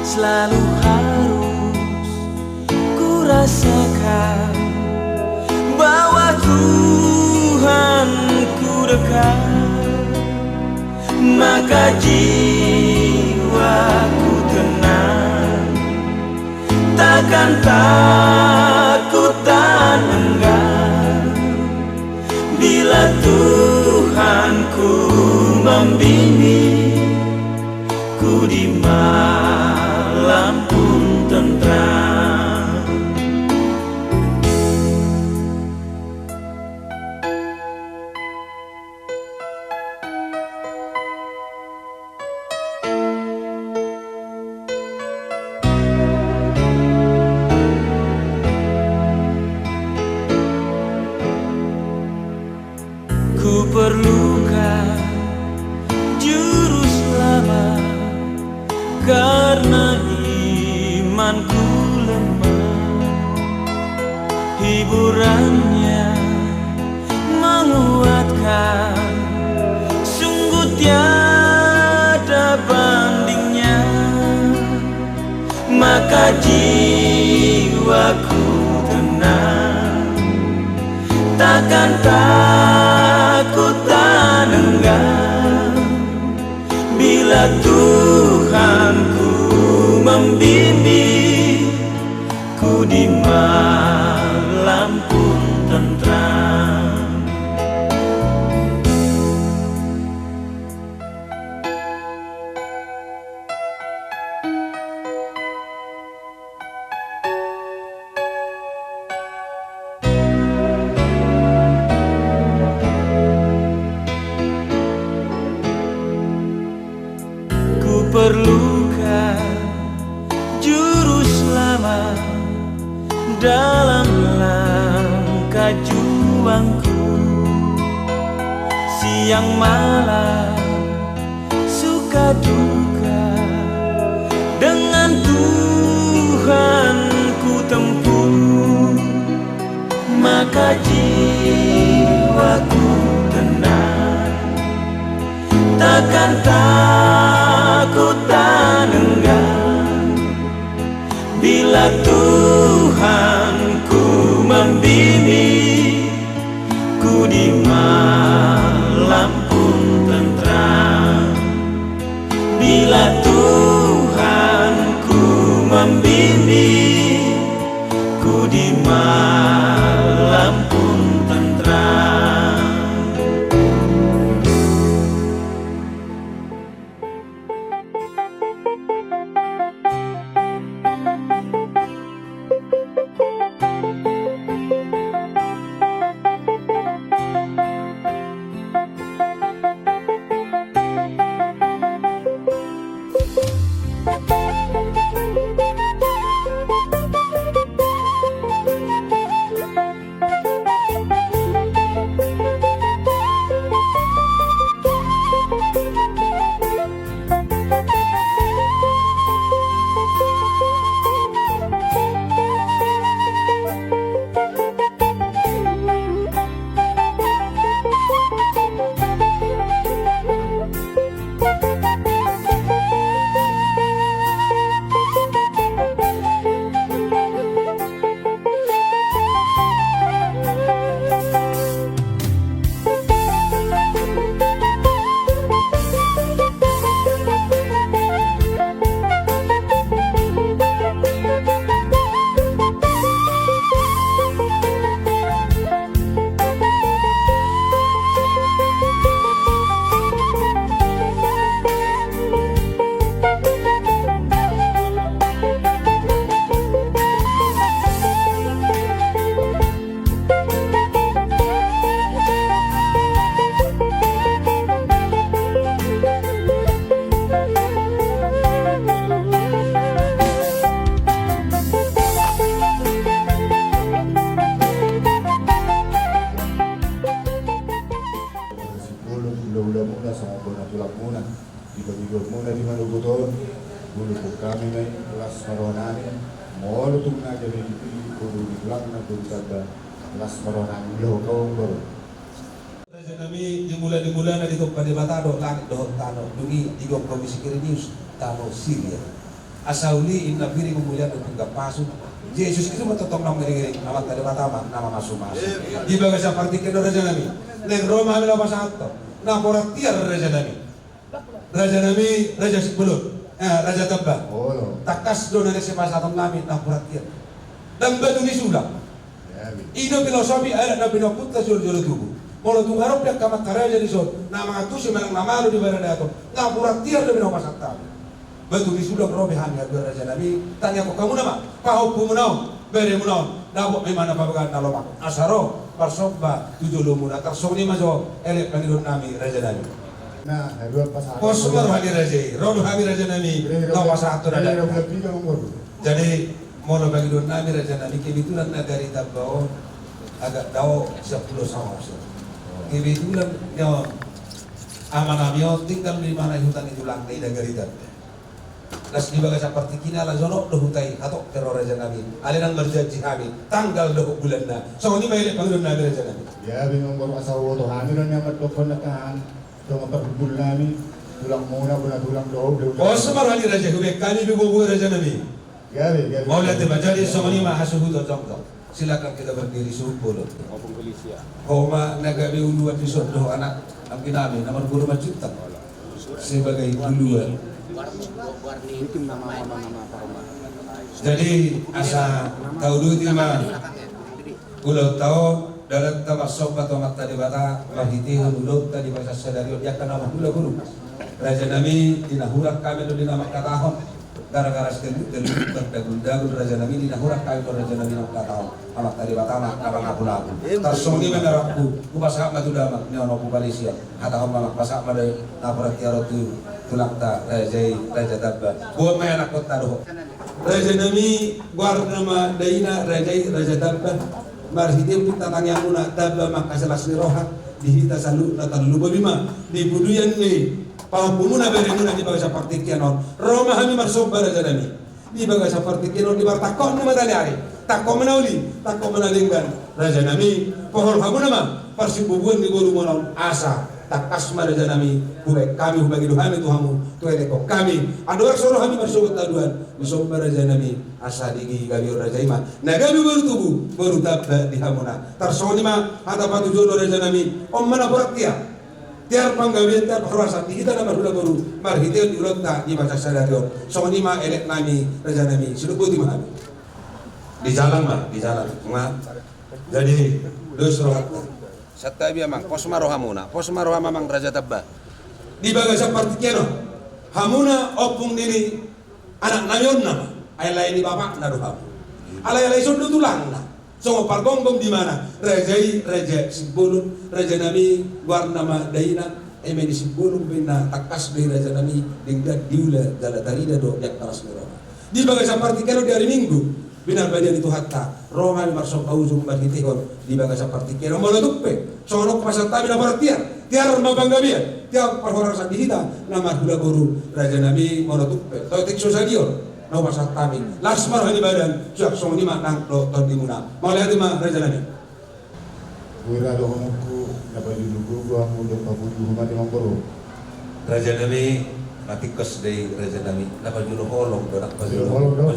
selalu harus ku rasakan bahwa Tuhan ku dekat, maka jiwaku tenang, takkan takut dan enggan bila Tuhanku membimbing ku di malam pun tentram. Ku perlukan juru selamat karena imanku lemah. Hiburannya menguatkan, sungguh tiada bandingnya. Maka jiwaku tenang, takkan takut dan enggan bila Tuhanku membimbing ku di malam pun tentram. Perlukan juru selamat dalam langkah juangku, siang malam suka duka dengan Tuhan ku tempuh, maka jiwaku tenang, takkan takut dan enggan bila Tuhanku membimbing ku di malam pun tentram. Bila Tuhanku membimbing ku di malam pun tentram. muna sa tulak muna. Ibag-ibag muna di manuguton. Bulupog kami na kelas maronanin. Molutog na kami puro biglang na tunsada kelas maronanin. Lokaw baru. Kami dimula na dito panibatado langit doon tano dungi digong Komisi News tano Syria. asauli inna biri memulia dan tinggal pasu. Yesus itu matotong nama diri nama tadi pertama nama masuk. Di bagai seperti kita raja nami. Neng Roma hamil apa satu. Nah porat tiar raja nami. Raja nami raja sebelum. Raja Tabba. Takas do nari sepasatong nami nah porat tiar. Dan batu ni sudah. Ino filosofi ada na pinakutta jolo tubuh. Molo tungarop yang kamat karaja di sot. Nama atu si manang nama lu di barada ato. Nah porat tiar do bino pasata. Batu ni sudah robe hamil dua raja nami. Tanya kok kamu nama? Pahop pumunau. Bere munau, dabo memang apa bagan nalomak asaro parsobba tujuh lumuna tersoni majo elek pangilun nami raja nami. Nah, dua pasal. Posumar hadi raja, rodo hadi raja nami. Tahu pasal itu raja. Jadi mono pangilun nami raja nami kebetulan dari Tabbao agak tahu 10 sama. Kebetulan yo amanamio tinggal di mana hutan itu lantai dari Tabbao. Las di bagai seperti kini ala zono dohutai atau teror raja nabi. Alinang berjanji kami tanggal 2 bulan na. So ini maile panggilan nabi raja nabi. Ya bingung baru asal woto hamilan yang berdoa nakan. Cuma perhubul nami tulang muna puna tulang doh. Oh semar wali raja hubek kami bibu raja nabi. Ya be. Mau lihat jadi so ini mah hasuhu to jong. Silakan kita berdiri subuh. Homa nagabi ulu episode doh anak amkin nabi nomor guru macipta. Sebagai uluan. Jadi asa tahu dulu mah ulo tahu dalam tamasok atau mak tadi bata mahiti ulo tadi bahasa sadarion ya kana mah guru raja nami dinahurak kami do dinama katahon gara-gara sekali terdagun raja nami dinahurak kami do raja nami nama katahon amak tadi bata mak abang aku lagu tarsoni mengarapku ku pasak matu damak nyono ku Malaysia katahon mak pasak made naparat tiarotu tulakta raja Tabba buat main anak kota doh raja nami guar nama daina raja Tabba marhidim kita tanya muna Tabba maka salah rohat dihita salu natan lupa bima di buduyan ni pahumuna beremuna di bagai seperti kianon Roma hami marsoba raja nami di bagai seperti kianon di bartakon nama tali hari takko menauli takko menalingkan raja nami pohon kamu nama persibubuan di golu monon asa takas raja nami hubek kami hubagi dohami tuhamu tuele kok kami adorak soro kami bersobat taduan bersobat raja nami asa digi gabi raja ima nagabi baru tubuh baru Tabba di hamuna tarsoni ma hata patu jodoh raja nami om mana borak tiar panggawian tiar perwasan kita nama hula baru marhitian diulota di baca sadarion soni ma elek nami raja nami sudah putih mah di jalan jadi dos rohat Satabi amang posmaro hamuna mamang raja Tabba di bagai seperti keno hamuna opung diri anak nayon nama ayah ini bapak naruh hamu alay sudah tulang na so pargonggong di mana raja sibulun raja nami guar nama daina emeni sibulun bina takas dari raja nami dinggat diula jala tarida do yak taras Roma di bagai seperti keno di hari Minggu binar badian itu hatta Roma marsok auzum barhitihon di bagai seperti keno mau tuppe sono pasal tabi na tiar mabangga biar tiap perhorasan dihita nama hula guru raja nabi mau tuppe totik susadion no pasal tabi lasmar hani badan siap song di manang do todimuna mau lihat mah raja nabi wira do honoku dapat dulu gua mau do pabudu mati mangkoro raja nabi matikos dari raja nami dapat juluh holong do nak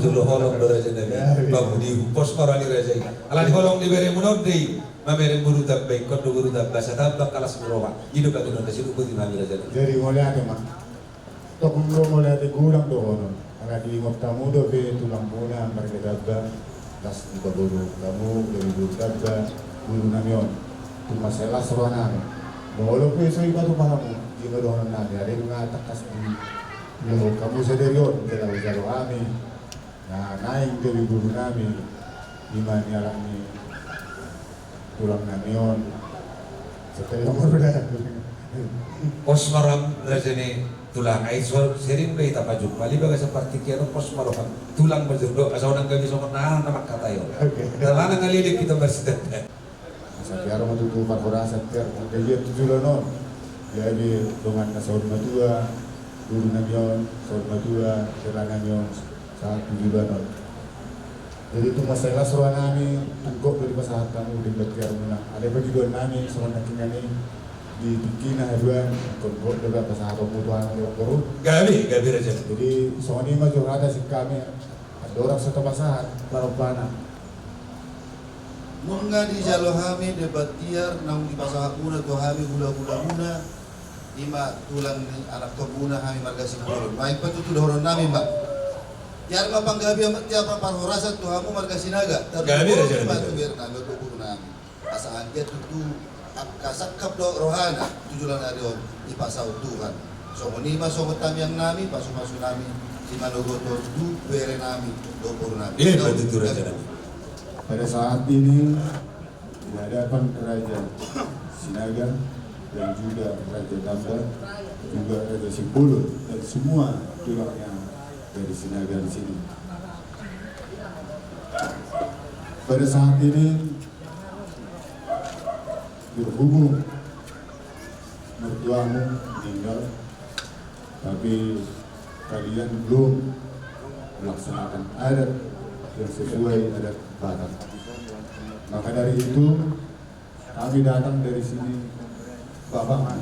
juluh holong do raja nami babu di pos parani raja ala di holong di bere munod di mamere guru Tabba kod guru Tabba satabba kalas murowa hidup aku nonton situ putih mami raja nami jadi mulai ada mah tok mulai ada gurang do hono ala di moktamu do be tulang muna mereka Tabba tas di guru kamu dari guru Tabba guru namion tu masalah seruanan bolo pe so iba tu pahamu ino doon natin, ada yung takas yung kamu sadarion, jalo kami, na naing gabi guru namin, iman niya lang ni tulang namin yun. Sa tayo mo na. Posmaram raja ni tulang ay sering ba ita pajuk mali baga sa partikyano posmaram tulang bajudo asaw nang gabi sa mga namak katayo. Dala nang ngalilik kita bersidat. Sa tiaro matutu parkorasa tiar, kaya tujulo non. Jadi dengan saud madua, guru namion, saud madua, sila namion sa tujuan non. Jadi itu masalah seruan nami, tungkok dari pasahat kamu di batiar muna. Ada bagi dua nami, seruan nakin nami, di Bikina haruan konfort juga pasal kebutuhan yang baru. Gabi Raja. Jadi Sony mah juga ada sih kami ada orang satu pasahan parupana. Munga di jalo hami debat tiar nang di pasal kuna to hami gula-gula muna ima tulang ni anak kebuna hami marga Singapura. Baik patu tu doron nami mbak. Tiar mapang gabi amat tiap par horasat tu hamu marga Sinaga. Gabi Raja. Batu biar nami tu nami. Pasal dia tu kasakap do rohana tujulan arion di pasal Tuhan. So nima so yang nami pasu-pasu nami di Manogoto du bere nami do pur nami. Ini betul Raja. Pada saat ini di hadapan Kerajaan Sinaga dan juga Raja Tambah, juga Raja Sipulur dan semua tulang yang dari Sinaga di sini. Pada saat ini berhubung mertuamu meninggal, tapi kalian belum melaksanakan adat yang sesuai adat Batak. Maka dari itu kami datang dari sini, Bapak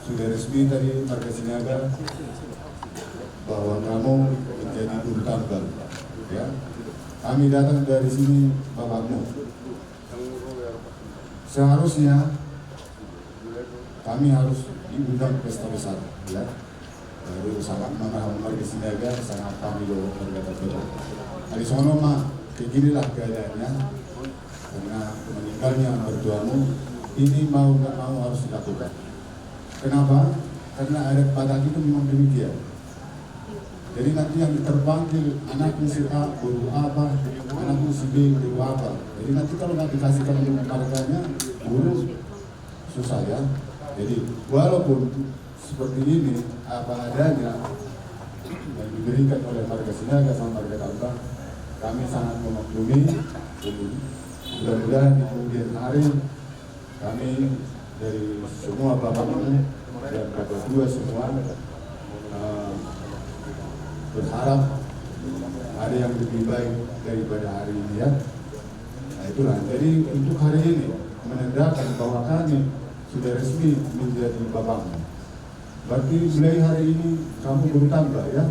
sudah resmi tadi marga Sinaga bahwa kamu menjadi guru tambal. Ya, kami datang dari sini, Bapakmu. Seharusnya kami harus diundang pesta besar, ya. Baru sangat memahami marga Sinaga, sangat kami loh marga Tambal. Hari sono mah beginilah keadaannya, karena meninggalnya mertuamu ini mau nggak mau harus dilakukan. Kenapa? Karena adat Batak itu memang demikian. Jadi nanti yang terpanggil anakku si A guru apa, anakku si B guru apa. Jadi nanti kalau nggak dikasihkan marganya guru susah ya. Jadi walaupun seperti ini apa adanya yang diberikan oleh marga Sinaga sama marga Tambah, kami sangat memaklumi. Mudah-mudahan di kemudian hari kami dari semua bapakmu dan bapak dua semua berharap ada yang lebih baik daripada hari ini ya. Nah itulah. Jadi untuk hari ini menandakan bahwa kami sudah resmi menjadi bapakmu. Berarti mulai hari ini kamu guru tambah ya.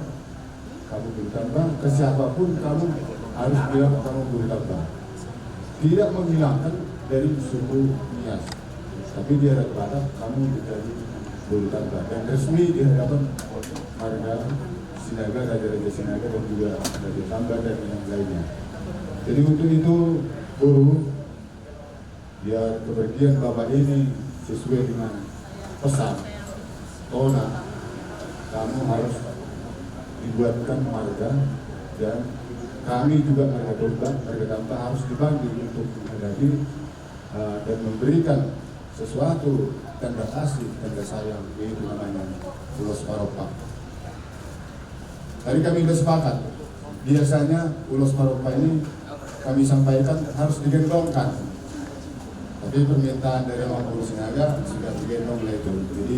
Kamu guru tambah ke siapapun kamu harus bilang kamu guru tambah. Tidak menghilangkan dari suku Nias, tapi di hadapan Batak kamu menjadi guru tambah dan resmi di hadapan marga Sinaga, Raja-Raja Sinaga dan juga Raja Tambah dan yang lainnya. Jadi untuk itu guru, biar kepergian Bapak ini sesuai dengan pesan Tona, kamu harus dibuatkan marga dan kami juga marga Tambah, marga Tambah harus dipanggil untuk menghadapi dan memberikan sesuatu tanda kasih, tanda sayang, yaitu namanya Ulos Paropa. Tadi kami sudah sepakat, biasanya Ulos Paropa ini kami sampaikan harus digendongkan. Tapi permintaan dari Orang Guru Sinaga sudah digendong oleh itu. Jadi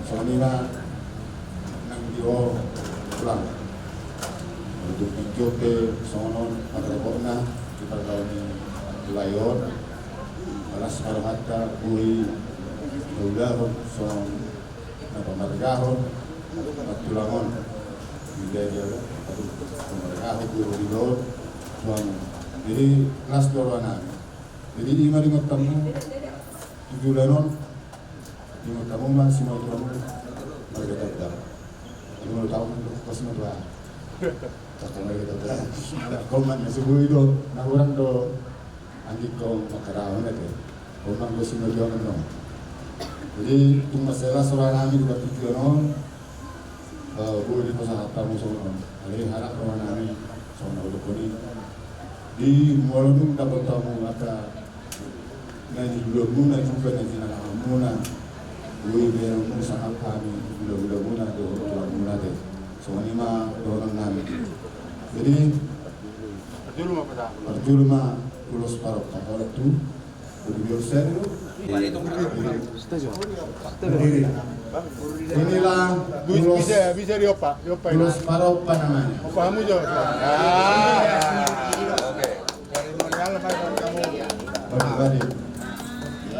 Sonima nang dio pulang. Untuk Jope, Sonon, Patrapona, kita kami Layon, Alas Marhata, Kui, Udahon, Son, Margahon, Tulangon, Bidaya, Margahon, Guru Ridor, Suami. Jadi kelas doronan. Jadi lima dengan tamu, 7 lanon, 5 tamu masih mau tamu, Marga Tambah. 5 tahun pas mau tua. Takkan lagi tak ada komen masih itu, nah orang tu angin kau makarau nanti, komen masih mau jual mana. Jadi tu masalah soal kami juga tujuan boleh pasal apa musuh. Hari harap orang kami soal udah kini di mulut dapat tamu maka nanti belum muna juga nanti nak muna, boleh biar musuh apa kami belum muna tu orang muna tu. Soalnya orang nami. Jadi perjulma Ulos Paropa kalau itu beliau seru. Inilah Ulos bisa diopa Ulos Paropa namanya. Opa kamu jo. Oke. Dari mana kamu? Bagi-bagi.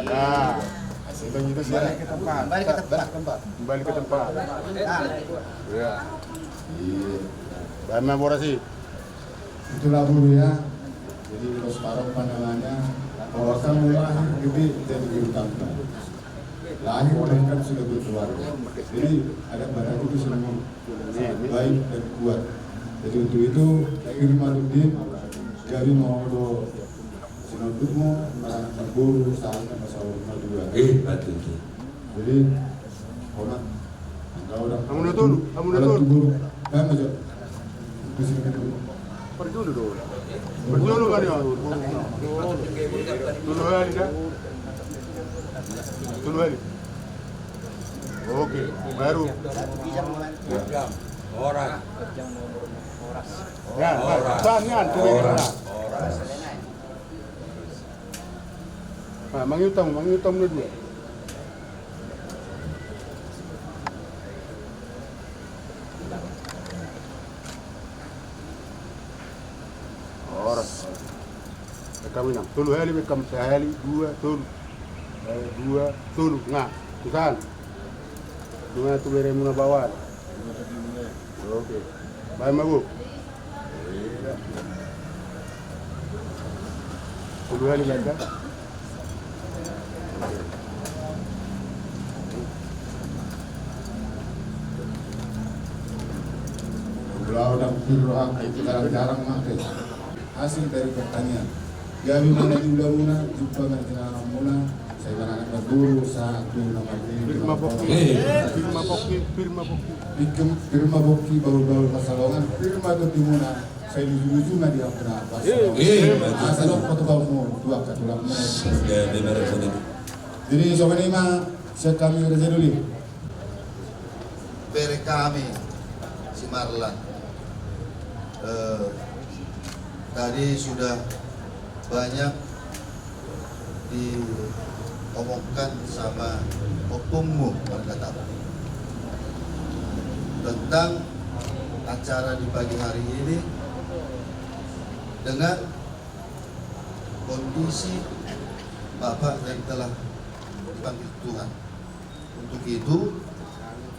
Nah, hasil bagi Balik ke tempat. Balik ke tempat. Kembali ke tempat. Ya. Iya. Bagaimana Borasi? Itulah guru ya. Jadi kalau sekarang pandangannya kawasan mulai gede dan bertambah. Lahir mereka sudah berkeluarga. Jadi ada badan itu semua baik dan kuat. Jadi untuk itu firman Tuhan dari mau sinodukmu anak guru saatnya masalah dua. Betul itu. Jadi orang engkau dah. Kamu nonton? Guru. Kan aja. Bisik itu. Pergi dulu. Pergi dulu kan ya. Dulu hari dah. Dulu hari. Oke, baru. Orang. Ya, tangan tu orang. Mangutang dulu. Orang. Kami nak. Tulu hari bekam sehari dua tulu. Dua tulu. Nah, tusan. Dua tu beri muna bawal. Okey. Baik mabuk. Tulu hari mereka. Belau dan firrohak itu jarang-jarang makan. Hasil dari pertanian. Gabi mana muna jumpa dengan anak muna. Saya anak guru satu nama Firma Boki. Firma Boki baru-baru Pasalongan. Firma itu muna. Saya lucu-lucu nggak dia pernah Pasalongan. Pasalongan foto kamu dua katulangmu. Jadi sobat Ima, siap kami kerja dulu. Pere kami si Marlan tadi sudah banyak diomongkan sama opungmu berkata tentang acara di pagi hari ini dengan kondisi Bapak yang telah dipanggil Tuhan. Untuk itu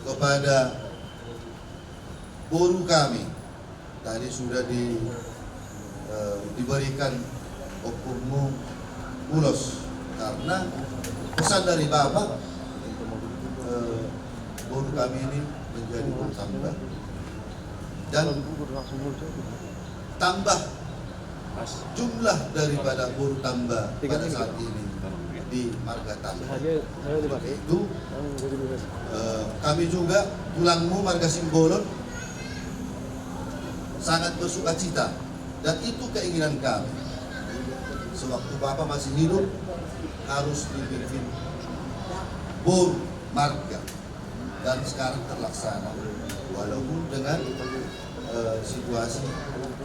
kepada guru kami tadi sudah diberikan hukummu ulos karena pesan dari Bapak guru kami ini menjadi bertambah dan tambah jumlah daripada guru tambah pada saat ini di Marga Tambah. Itu kami juga tulangmu Marga Simbolon sangat bersuka cita dan itu keinginan kami. Sewaktu Bapak masih hidup harus dibikin bor marga dan sekarang terlaksana walaupun dengan situasi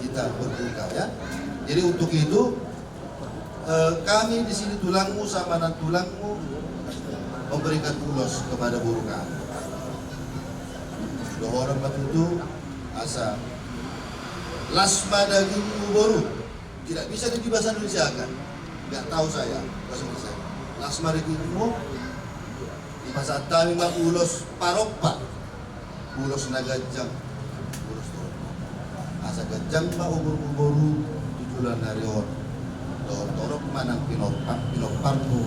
kita berduka ya. Jadi untuk itu kami di sini tulangmu sama anak tulangmu memberikan ulos kepada guru kami. Dohoran itu asa lasma dagingmu boru tidak bisa di bahasa Indonesia kan? Nggak tahu saya bahasa Indonesia. Lasma dagingmu di bahasa kami mah ulos paropa, ulos nagajang, ulos torok. Asa gajang mah umur boru 7 bulan hari on. Torok manang pinoparmu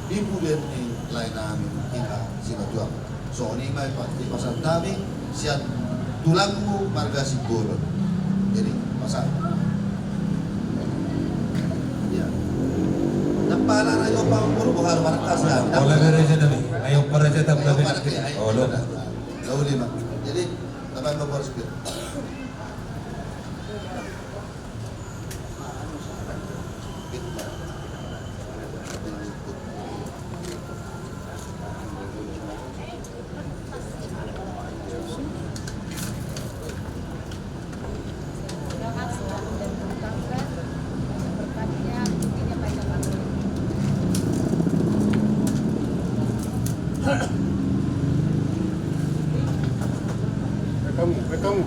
ibu di lain amin kita sinatuang. So ini mah di bahasa kami siat tulangmu marga Simbolon. Jadi pasal ya napala na yung pangpuro buhar markas na Oleh gereja dami. Ayo para cetak lebih. Oh, lo. lima jadi taman bawa speed Kamu.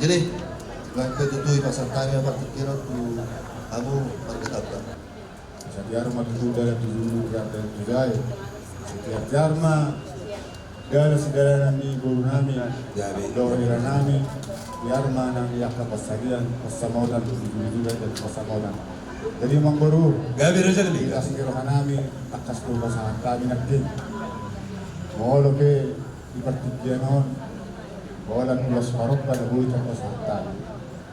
Jadi, may petutui pasal kami partikiro tu amu marketabda. Setiap rumah itu dari tujuh dari tujuh. Setiap jarma dari saudara nami guru nami, doa nami, jarma nami yakla pasagian pasamaudan tujuh dan pasamaudan. Jadi mengguru. Gabi raja ni. Kita sikiro nami akas tu pasangan kami nakkin. Mau ke ipartikianon. Wala nulas parok pada bui tanpa santan.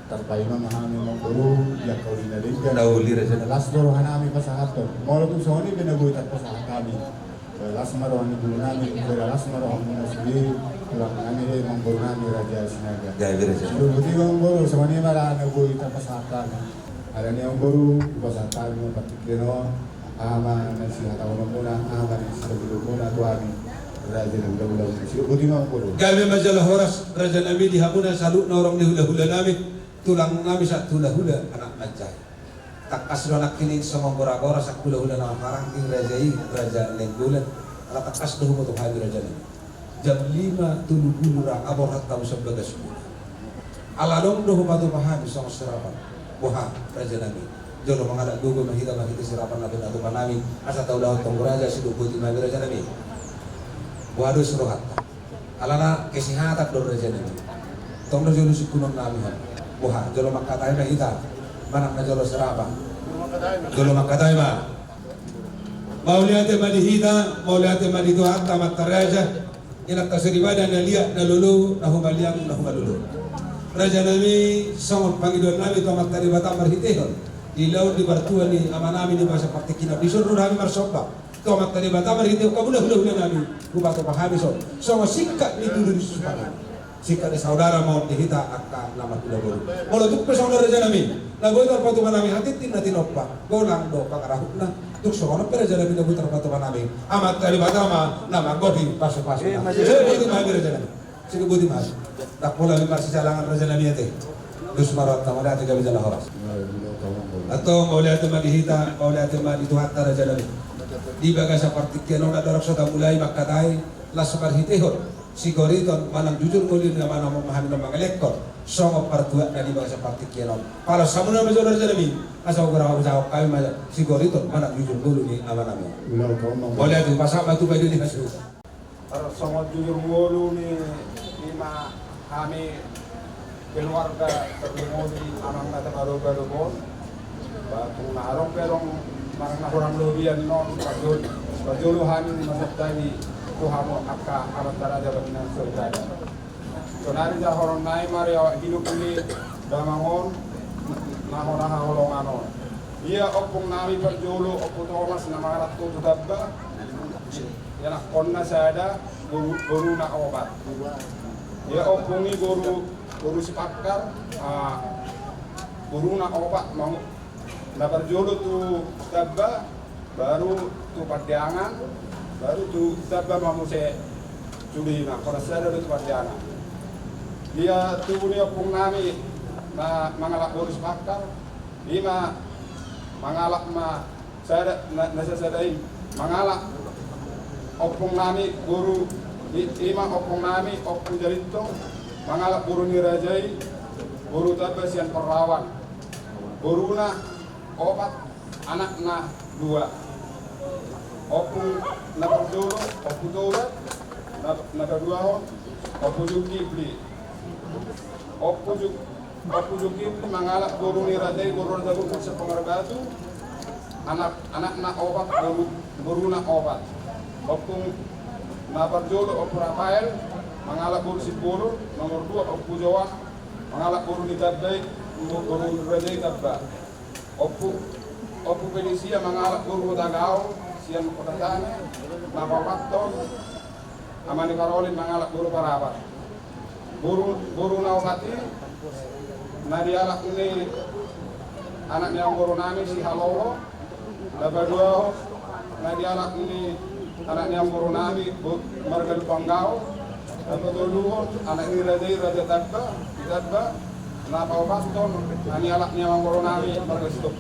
Terpaima mahami mengguru ya kau dinadikan. Dauli raja. Las doro hanami pasahaton. Mau tu soni bina bui tanpa santan kami. Las marohani guru nami, las marohani nasbi, tulang nami mengguru nami raja sinaga. Gabi raja. Sudah bukti mengguru semani malah bui tanpa santan. Ada ni mengguru pasangan mo patikino ama nasi hataw muna ama nasi dulu muna tuani. Raja udah sudah bukti mengguru. Gabi majalah horas raja nami dihamuna salut norong di hula-hula nami tulang nami sak hula-hula anak majai. Tak kasro nak kini sama gora-gora sak hula-hula nama parang king raja lenggulan. Ala tak kasro mo tu hagi raja nami. Jam 5 tulu bulura abor hatta usab gagas. Ala dong doh patu pahami sama serapan. Wah, raja nami. Jolo mengadak dugo mahita sirapan nabi natu panami. Asa tahu dah tong raja sidu putih nabi raja nami. Waduh suruh hatta. Alana kesehatan dor raja nami. Tong do jolo sukunon nami han. Wah, jolo makatai na ita. Mana na jolo sirapan. Jolo makatai ma. Mauliate madihita, mauliate maditu hatta mataraja. Ina tasiribada na liya na lulu na humaliang na humalulu. Raja nami sangat panggilan nami tomat tadi batam berhitihon di laut di bertuan ni amanami di bahasa partikina di seluruh nami bersopa tomat tadi batam berhitihon kamu dah nami lupa tu pahami so sikat ni dulu di susukan sikat di saudara mau dihita akan nama tidak boleh kalau tu saudara raja nami lagu itu terpatu nami hati tina tinopa golang do pangarahutna tuk sokono raja nami lagu terpatu nami amat tadi batam nama godi pasu-pasu saya itu nami raja nami sige budi mas tak pula lima jalangan raja nami ate dus marat tamada tiga bijala horas atau mauliat madihita mauliat maditu hatta raja nami di bagasa partikian ona darak sota mulai makatai lasukar hitehon si goriton manang jujur mulir na manang memahami nama ngelekor songo partua dari bagasa partikian on para samuna majo raja nami asal gora jawab kami maja si goriton manang jujur mulir ni amanami mauliat pasama tu baju ni hasil sangat jujur mulu ni lima kami keluarga terlimodi anak nata baru bon batu narong perong marang orang lobian non bajulu hani di masa tadi tuhamu akka amat daraja bagian surga sonari jahoron nai mari awak hidup ini damangon nahona holonganon ia opung nami berjulu opung Thomas nama ratu dabba yana konna sada guru na obat ya opungi guru sipakar guru na obat mau na berjodoh tu dabba baru tu padiangan baru tu dabba mau se julina kona sada tu padiangan dia tu ni opung nami na mangalak guru sipakar lima mangalak ma sada nasa sadai mangalak opung nami guru lima opung nami opung jarito mangalak guru nirajai guru tabasian perawan guru na obat anak na dua opung na berdulu opung dorat na kedua opung jukibli opung jukibli mangalak guru nirajai guru jagung kursa pengerbatu anak na obat guru na obat opung nabar jodoh opung Rafael mangalak guru Sipuru nomor 2 opung Jawa mangalak guru Nitabdai guru Rajai Tabba opung Felicia mangalak guru Tagaau sian kota tani nama Pakton amani Karolin mangalak guru Parabat guru Naufati nadialak ini anaknya guru nami si Halolo dapat 2 nadialak ini anaknya guru nami marga Panggau dapat 2 anak ini Raja Tabba napa Pakton ani alaknya guru nami marga Sitok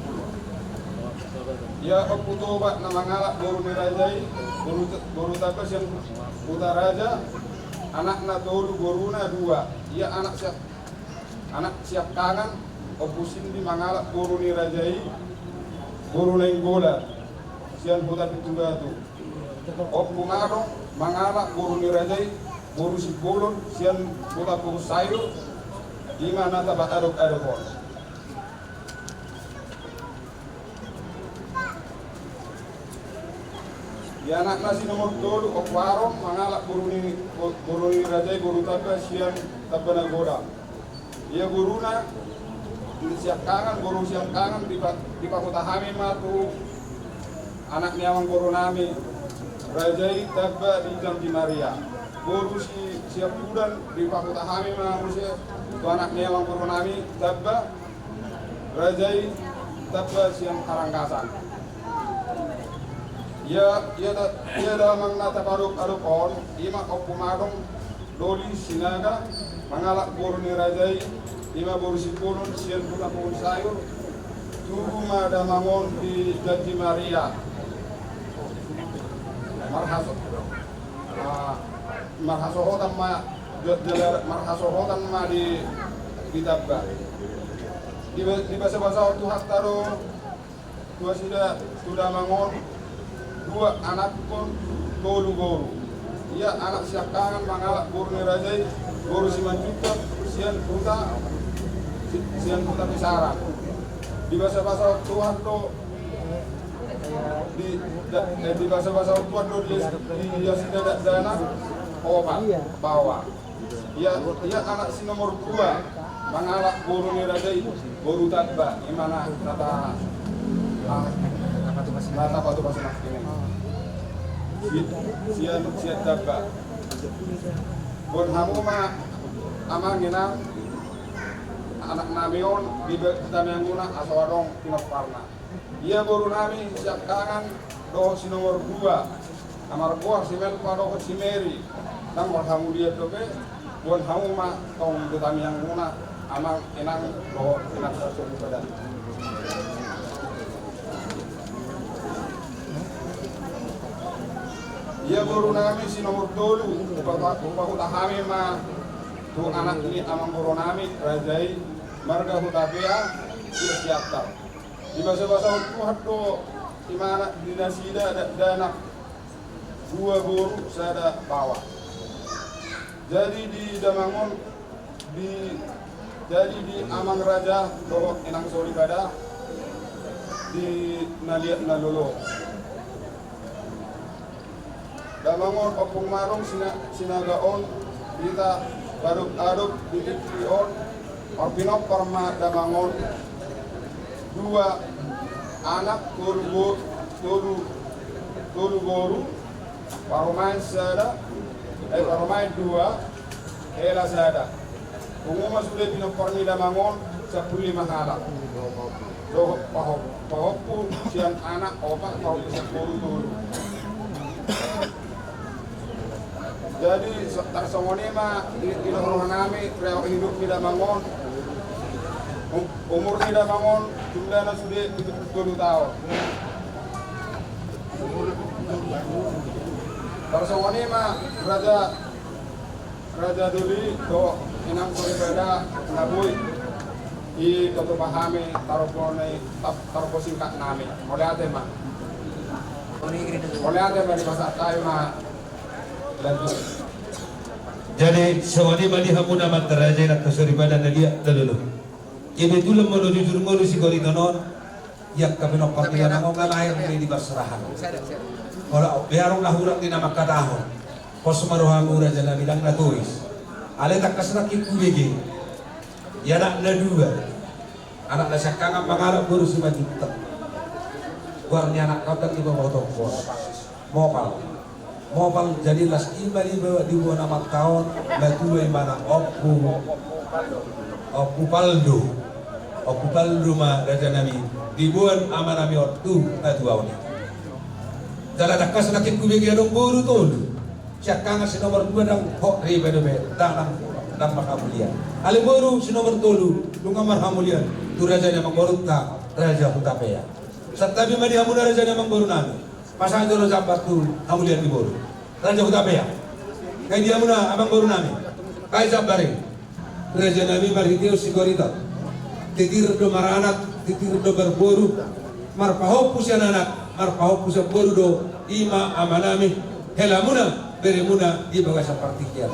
ya okutoba na mangalak guru ni Rajai guru Tabba yang Utaraja anak na tolu guru na 2 ia anak siap anak siap kangan opusin di mangalak guru ni rajai guru lain gola sian putar pituga tu opu ngadong mangalak guru ni rajai guru si golon sian putar guru sayur di mana tabat aduk-adukon. Ya anak nasi nomor 2 okwarong mangalak guru ni rajai guru tabba sian tabba nagoda. Ya guruna siap kangen guru siap kangen di pakutahami matu anak niawang guru nami rajai tabba di jam di Maria. Guru si siap udan di pakutahami manusia tu anak niawang guru nami tabba rajai tabba siang Karangkasan. Ya damang nata aduk-adukon ima opumadong doli sinaga mangalak guru ni rajai ima guru sipulun sian pula pohon sayur tugu damangon di Janji Maria marhasohotan ma di tabba di bahasa waktu haktaro dua sudah mangon 2 anak pun guru. Ia anak siap kangen mangalak guru ni rajai, guru si manjuta, sian puta pisaran. Di bahasa Tuhan do di bahasa Tuhan do dia sudah dana obat bawa. Ia anak si nomor 2 mangalak guru ni rajai, guru tabba, imana nata batu pasir sian tabba bon hamu ma amangina anak namion di tananguna asawarong pinaparna ia guru nami siap kangan do si nomor 2 amar buah si mel pado si Mary nang hamu dia dobe bon hamu ma tong tami yang guna amang enang do enak sosok pada. Ia guru nami si nomor 2 upahutahami ma tu anak ini amang guru nami rajai marga hutapea ia siaptar di bahasa Tuhan do di mana dinasida dana 2 guru sada bawa jadi di Damangon jadi di amang raja do enang sori kada di naliat nalolo Damangon opung marong sinagaon kita aduk ditikrion orpinok perma Damangon 2 anak tolu guru parumain sada parumain 2 ela sada umuma sudah pinokorni Damangon 15 halak do pahopun siang anak opak kau bisa guru jadi tarsongoni mah ilohroh nami reo hidup di Damangon umur di Damangon jumlahnya sudah 70 tahun tarsongoni mah raja duli do inang suri beda ngabui i koto pahami tarupo singkat nami oleh ate mah di masa tayo mah Jadi sewani mali hamuna mataraja nak kasuri pada nalia dalulu. Ibe tulam mau jujur ngolu si gori donon yak kami nok pamila nangong air di basrahan. Kalau biarong nahurak di nama kataho. Pos marohamu raja na bilang na tuis. Ale tak kasrak ikubege. Ya nak na 2. Anak na sakanga pangarap guru si majita. Warnya anak kau tak iba mau topos. Mopal jadi las imali bawa di buah nama tahun batu mana opu paldo ma raja nami di buah ama nami ortu atu awni. Jala dakas nakit kubegi adong guru tolu. Siakanga si nomor 2 dang hok ribe dobe tanang makamulian. Ali guru si nomor 3 lunga marhamulian tu raja namang gorutta raja hutapea. Satabi madi hamuna raja namang guru nami. Pasang dulu jambat tu hamulian di boru. Raja hutapea. Kaya dia muna abang boru nami. Kaya jambari. Raja Nabi Marhitio Sigorita titir do maranak titir do berboru marpaho pusian anak marpaho pusian boru do ima amanami helamuna beremuna di bagasa partikian.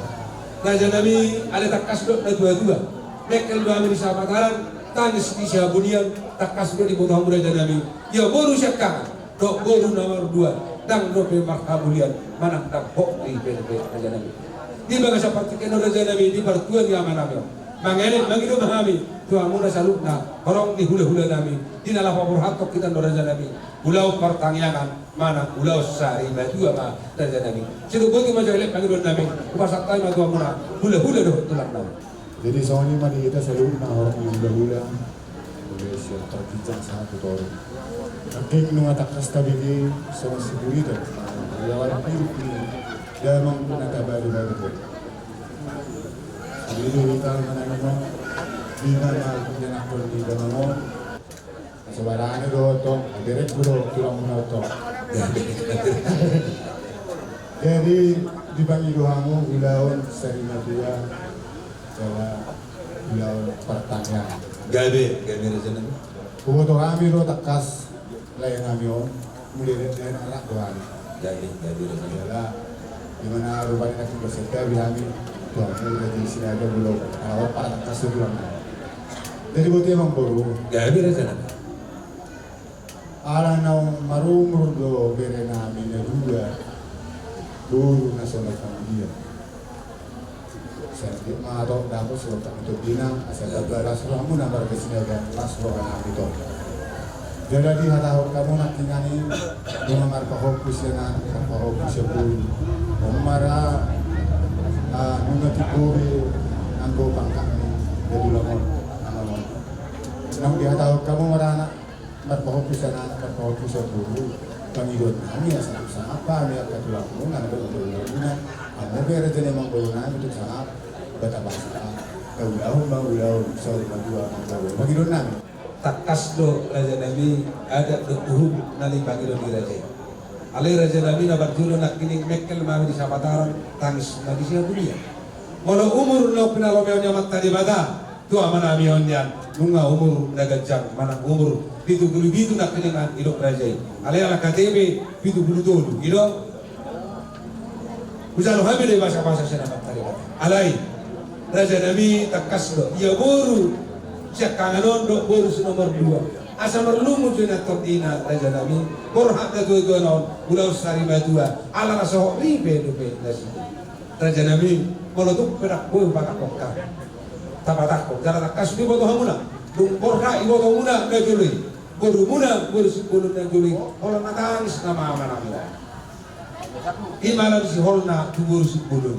Raja Nabi ada takas do na dua-dua mekel do amiri sabataran tangis di sabunian takas do di botong Raja Nabi ya boru syakka do boru nomor 2 dang do pe marhabulian manang tak hok di PDP Raja Nabi di bagasa partikian Raja Nabi di partuan di amanami mangelit mangido mahami tu amuna salukna horong di hula-hula nami di nala pabur hatok kita do Raja Nabi ulau pertangyangan mana ulau sari batu ama Raja Nabi situ boti majo elek mangido nami upasak tay ma tu amuna hula-hula do tulang nami. Jadi soalnya mari kita salukna horong di hula-hula boleh siap terbincang sangat betul. Aking nung atakas tabigi sa sigurita yawan pilih damang nagabali-bali. Dito kita mananong di mana yang aku di dalam sebarang itu to direct bro tulang muna to. Jadi di bagi doamu ilaun seri nadia jawa ilaun pertanyaan. Gabe Raja Nabi. Kubo to kami ro takas lain kami on mulai dari anak doa. Gabe Raja Nabi. Di mana rupanya kita bersedia kami Tuhan dari sini ada belum awal para kasih bilang. Jadi buat emang baru. Gabe Raja Nabi. Ala nau marumur do berena mina dua guru nasional dia. Saya mato dapat surat untuk dina asal belas ramu nampak kesini ada kelas rohana itu. Jadi hata kamu nak tingani nomor pahokus ya pahokus ya pun. Umara nunga tikuri anggo pangkang ni jadi lamon amalon. Nang dia tahu kamu marana marpahokus ya marpahokus ya pun. Pangidon kami ya sama apa ni akan tulang pun ada betul-betul. Amo bera jadi mang bolongan itu sangat bata bahasa. Ulau sorry madua mang pangidon nami. Takas do Raja Nabi ada do uhum nali pangidon di Raja. Ali Raja Nabi na berjuru nak kining mekel mami di sabataran tangis na di siya dunia. Molo umur no pinalomeo nyamat tadi bata tu amana amionyan nunga umur nagajang manang umur pitu bulu gitu nak kining idok Raja. Ali ala KTP pitu bulu tolu idok. Usalo habi de bahasa sana tadi bata. Alai Raja Nabi takas do ya boru siya kanganon do boru nomor 2. Asa merlumu jena totina Raja Nabi borhak da dua naon ulau sari badua ala raso ribe do pe nasi Raja Nabi molotuk perak boy pakakokka tabatako jara takas di boto hamuna dung borha ibo to muna na juli boru muna boru sipulun na juli hola natangis nama amanami imala si holna tu boru sipulun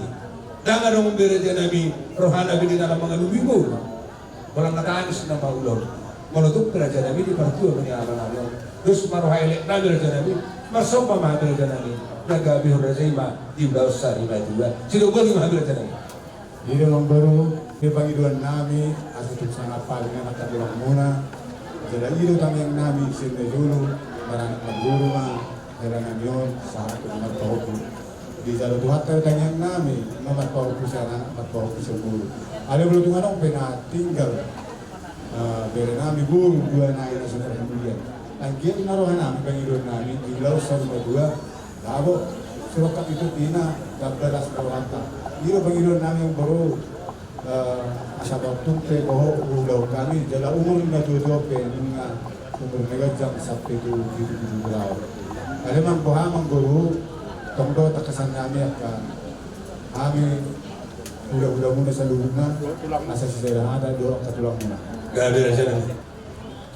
danga dong Raja Nabi rohana bini dalam mengalubi boru hola natangis nama ulau molotuk Raja Nabi di partua bani amanami terus marohaile nabi Raja Nabi marsopa mahabi Raja Nabi naga bihur Raja Ima di ulau sari badua sido boli mahabi Raja Nabi. Ini orang baru di panggilan nami asutuk sana paling anak bilang muna. Jadi itu kami yang nami sini dulu beranak berguru mah jalanan yon saat nomor pahoku di jalur Tuhan tertanya nami nomor pahoku sana nomor pahoku sepuluh. Ada belum tuh orang pernah tinggal berenami guru dua naik nasional kemudian. Lagi naruhan nami panggilan nami di ulau sari badua. Labo surat itu dina 12 berwanta. Dia panggilan nami yang baru asabab tunte bahwa ulau kami jala umur na tujuh dengan umur megajam sampai itu belau. Ada mang bohamang guru tongdo takasan kami akan kami udah muna sa lubungan asa sisera ada dua katulang muna. Gabe Raja Nabi.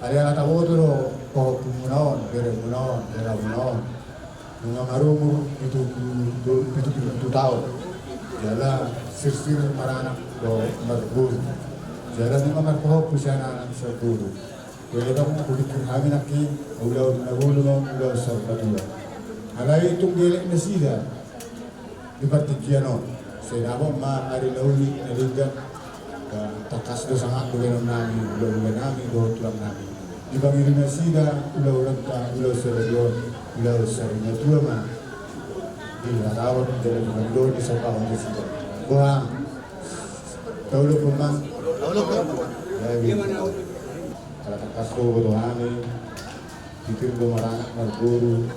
Ada yang tahu tu lo pohon munaon, bere munaon, bere munaon. Nunga marumur itu tahun. Jala sir maranak do berburu. Jala nunga marpoh pusiana anak berburu. Jadi kamu kulit kami nakki ulau ulau sabadua. Alai tunggelek nasida di partikiano. Saya abang ma ari lauli naliga takas do sangat ulau nami do tulang nami. Di bagi nasida ulau rangka ulau seredion ulau serina tua ma. Di rawat dari bagi di sabah nasida. Buang tahu pemang Kalau kasko bodohane, pikir domarang marguru,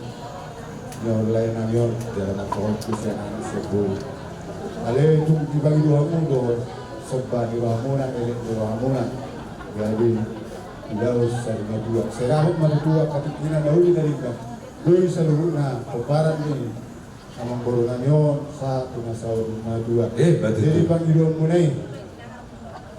nyolai namion jalan akor kusianan sebu. Ale itu dibagi dua mundo, sobat di Ramona, elit di Ramona, jadi Daus sarina dua. Serahut mana dua katikina dahulu dari kan. Doi saluhuna peparan ni amang boronanyo satu nasau rumah dua. Betul. Jadi panggilan munai.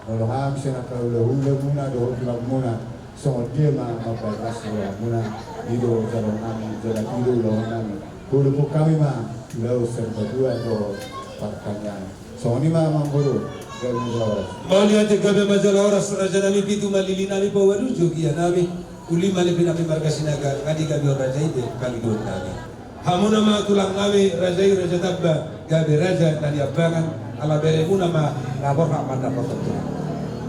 Kalau habis nak hula muna doh bilang muna. So dia mabagas muna. Ido jalan kami jalan ido lawan kami. Kudu kami mah Daus sarina dua doh parkannya. So ni mah amang boro. Maulihat gabe majalah oras raja nami pitu malili nami pawalu jogia nami uli malipi nami margasinaga kadi gabe raja ide kali dua nami hamuna ma tulang nami raja tabba gabe raja nadi abangan ala bere muna ma labor hak manda pototu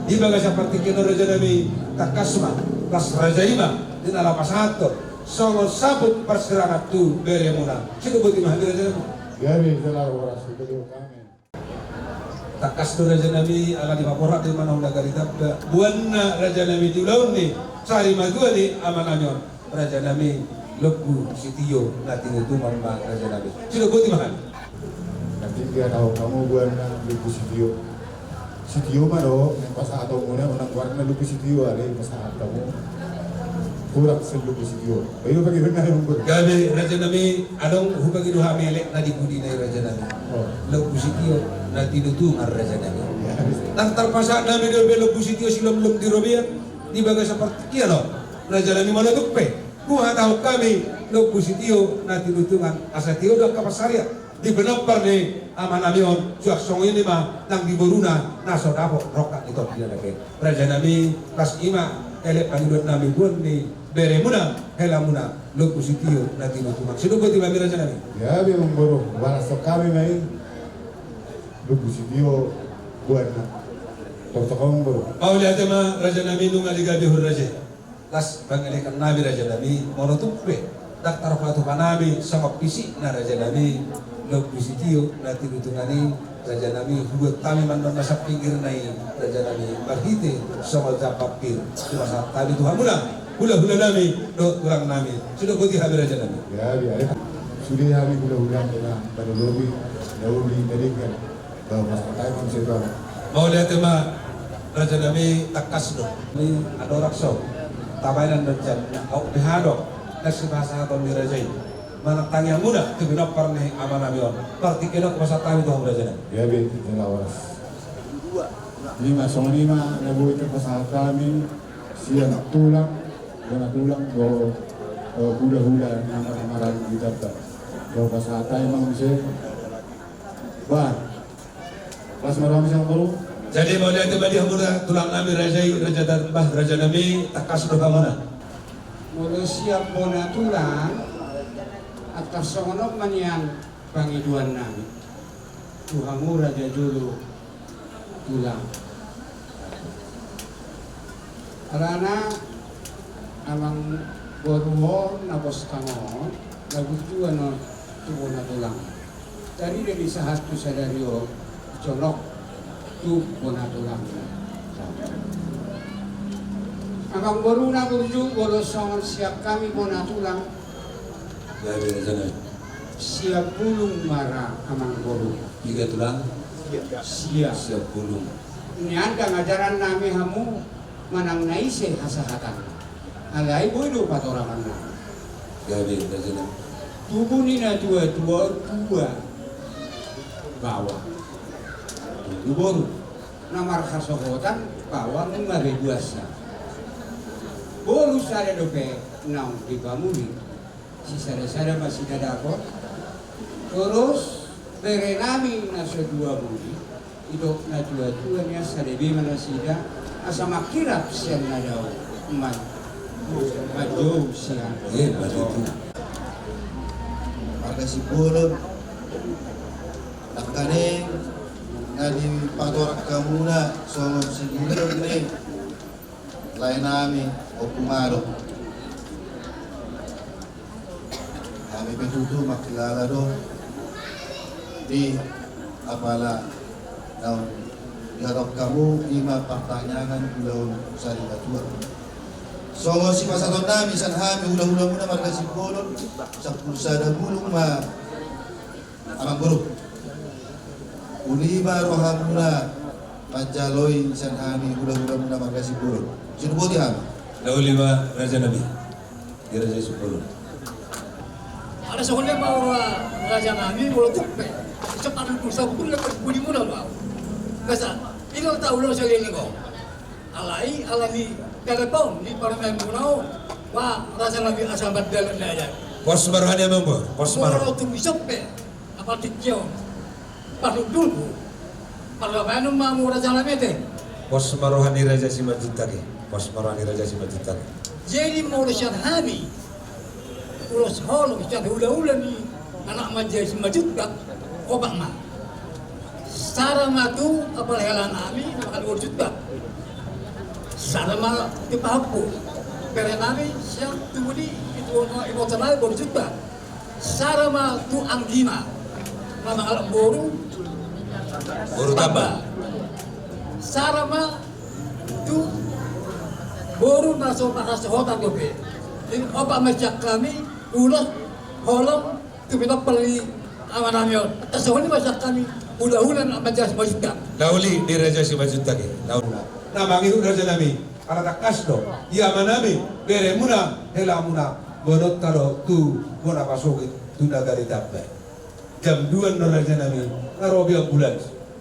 di baga seperti kena raja nami takasma kas raja ima din ala pasato songo sabut perserangan tu bere muna situ buti mah raja nami gabe jalan oras itu kami. Takas tu raja nami ala di paporak di mana unda gari tabda buanna raja nami di laun ni sari madua ni amananyon raja nami lebu sitio nati itu mamba raja nami sudah buat makan Nanti dia tahu kamu buana lupu sitio mah do yang pas atau muna menang warna lupu sitio ada pas kamu kurang selupu sitio bayu bagi rendah yang ber gabe raja nami adong hubagi duha melek nadi budi nai raja nami lebu sitio nati itu raja nami nang terpasa nami do lebu sitio silom lom di robian di baga seperti kia lo raja nami mana tukpe buha tahu kami lebu sitio nati itu asatio do kapasaria di benopar ni aman amion suak song ini mah nang di boruna naso dapo rokat itu tidak lagi raja nami pas ima elek pangidot nami buat ni bere muna hela muna lebu sitio nati itu mak sido ko tiba raja nami ya be memboro wala so kami mai lupu sitio buana tokong boro mau lihat ma raja nami nunga liga bihur raja las bangalekan nabi raja nami mono tupe daktar fatu panami sama pisi na raja nami lebu sitio nati itu ngani raja nami buat kami mandon nasa pinggir nai raja nami berhite sama japapir cuma saat tadi Tuhan hula nami do kurang nami sudah koti habis raja nami ya biar sudah hari hula kena pada lobi dari kan bahwa masalah itu saya tahu mau lihat ma raja nami takas do ini ada rakso tabainan dan au pihado nasi bahasa atau raja mana tanya muda tu bina parne aman abion parti kena kuasa tahu Tuhan raja nami ya be jelawas 5 nabu itu pasal kami siang tulang do hula amaran kita tak do pasal emang bisa bah pas malam yang baru jadi mau lihat badi muda tulang nami raja dan bah raja nami takas do kamana mulu siap bona tulang atas songonok manian pangiduan nami Tuhamu raja dulu tulang alana amang boruho na bostangon lagu juga no tubuh na tulang tadi dari sahatu sadario colok tubuh na tulang amang boru na burju boros songon siap kami bona tulang gabe raja nami siap bulung marah amang boru 3 tulang siap bulung ini anda ngajaran nami hamu manang naise hasahatan alai bodo patorakan nami gabe raja nami tubuh nina dua bawah boru namar khasohotan bawah ngare duasa boru sare dope naung di kamuli si sare masih dadako terus bere nami naso dua muli itu na dua nya sadebi mana sida asa makirap sian nadao majo sian baju itu Marga Sipurun nakane nadi patorak kamuna solom sigurun ni lain nami okumaro kami betutu makilala do di apala naon diharap kamu ima pertanyaan ulah saling atua. Songo si masaton nami san hami ulah muna marga si bolon sa pulsada bulong ma amang guru. Ulima rohamuna Pajaloy san hami ulah muna marga si bolon. Sino bo di hami? Laulima Raja Nabi di Raja Sepuluh. Ada soalnya bahwa Raja Nabi boleh tupe. Cepat pulsa pun lepas budi mula lah. Kasa, ini tahu lo sekali ni kau. Alami telepon di parlemen Munau. Wah, Raja Nabi asal badal aja. Pos Maruhani member, pos Maruh. Kalau tu bisa pe, apa tikio, paru dulu. Parlemen mau Raja Nabi teh. Pos Maruhani Raja Simajit tadi. Pos Maruhani Raja Simajit tadi. Jadi mau Raja Nabi. Ulas hol, kita ulah ni anak majlis majut tak. Obak mah. Sara matu apa helan nami makan urjut tak. Sara mah dipahapu. Pere nami siang tumudi itu ibu tanah urjut tak. Sara mah tu anggima. Nama alam boru taba. Sara mah tu boru masuk pakas hotan gobe. Ini obak macam kami ulas holong tu kita pergi amanamyon. Tasawani masa kami ulah-ulah nak majas majudah. Lauli di Raja Simajit tadi. Nama itu Raja Nabi. Kalau tak kasdo, ia manami bere muna hela muna bonot taro tu bona pasok tu nagari dapat. Jam 2 no Raja Nabi ngarobi bulan.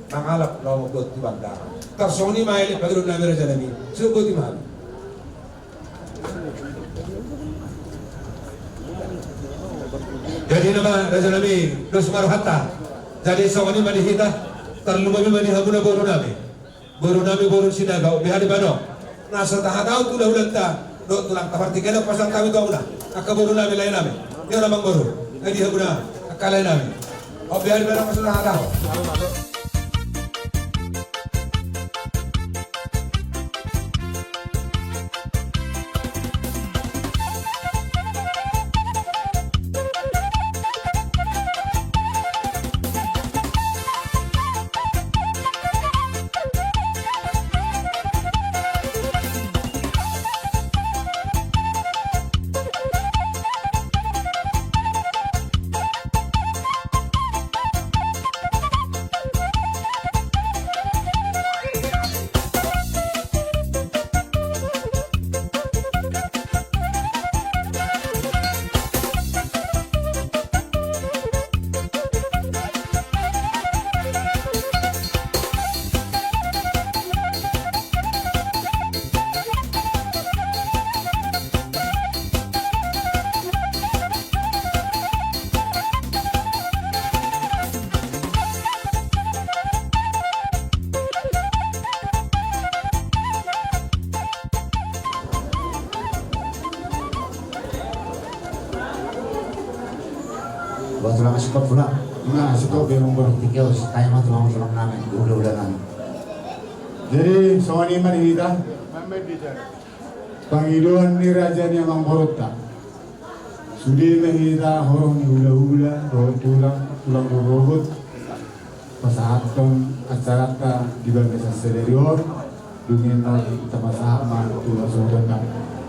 Nangalap lawan bot di bandar. Tersoni maile pagro Nabi Raja Nabi. Sebut di mana? Jadi nama Raja Nabi Dos Maruhata. Jadi sawani mani hita terlumami mani hamuna boru Nabi boru sinagau bihari bano. Nasa tahatau tu ulang ta do tulang kapartikena pasang kami kau na. Aka boru Nabi lain Nabi. Dia namang boru. Jadi hamuna aka lain Nabi. Oh bihari bano pasang tahatau. Tulang sikot pula. Nah, sikot biar membuat tikil. Tanya mah tulang namin. Udah namin. Jadi, sawani man kita. Pangiluan ni Raja ni Amang Borota. Sudi mahita horong ni hula-hula. Tulang robot. Pasahatong acara di bangsa Sederior. Dungin na kita masama tulang sobat.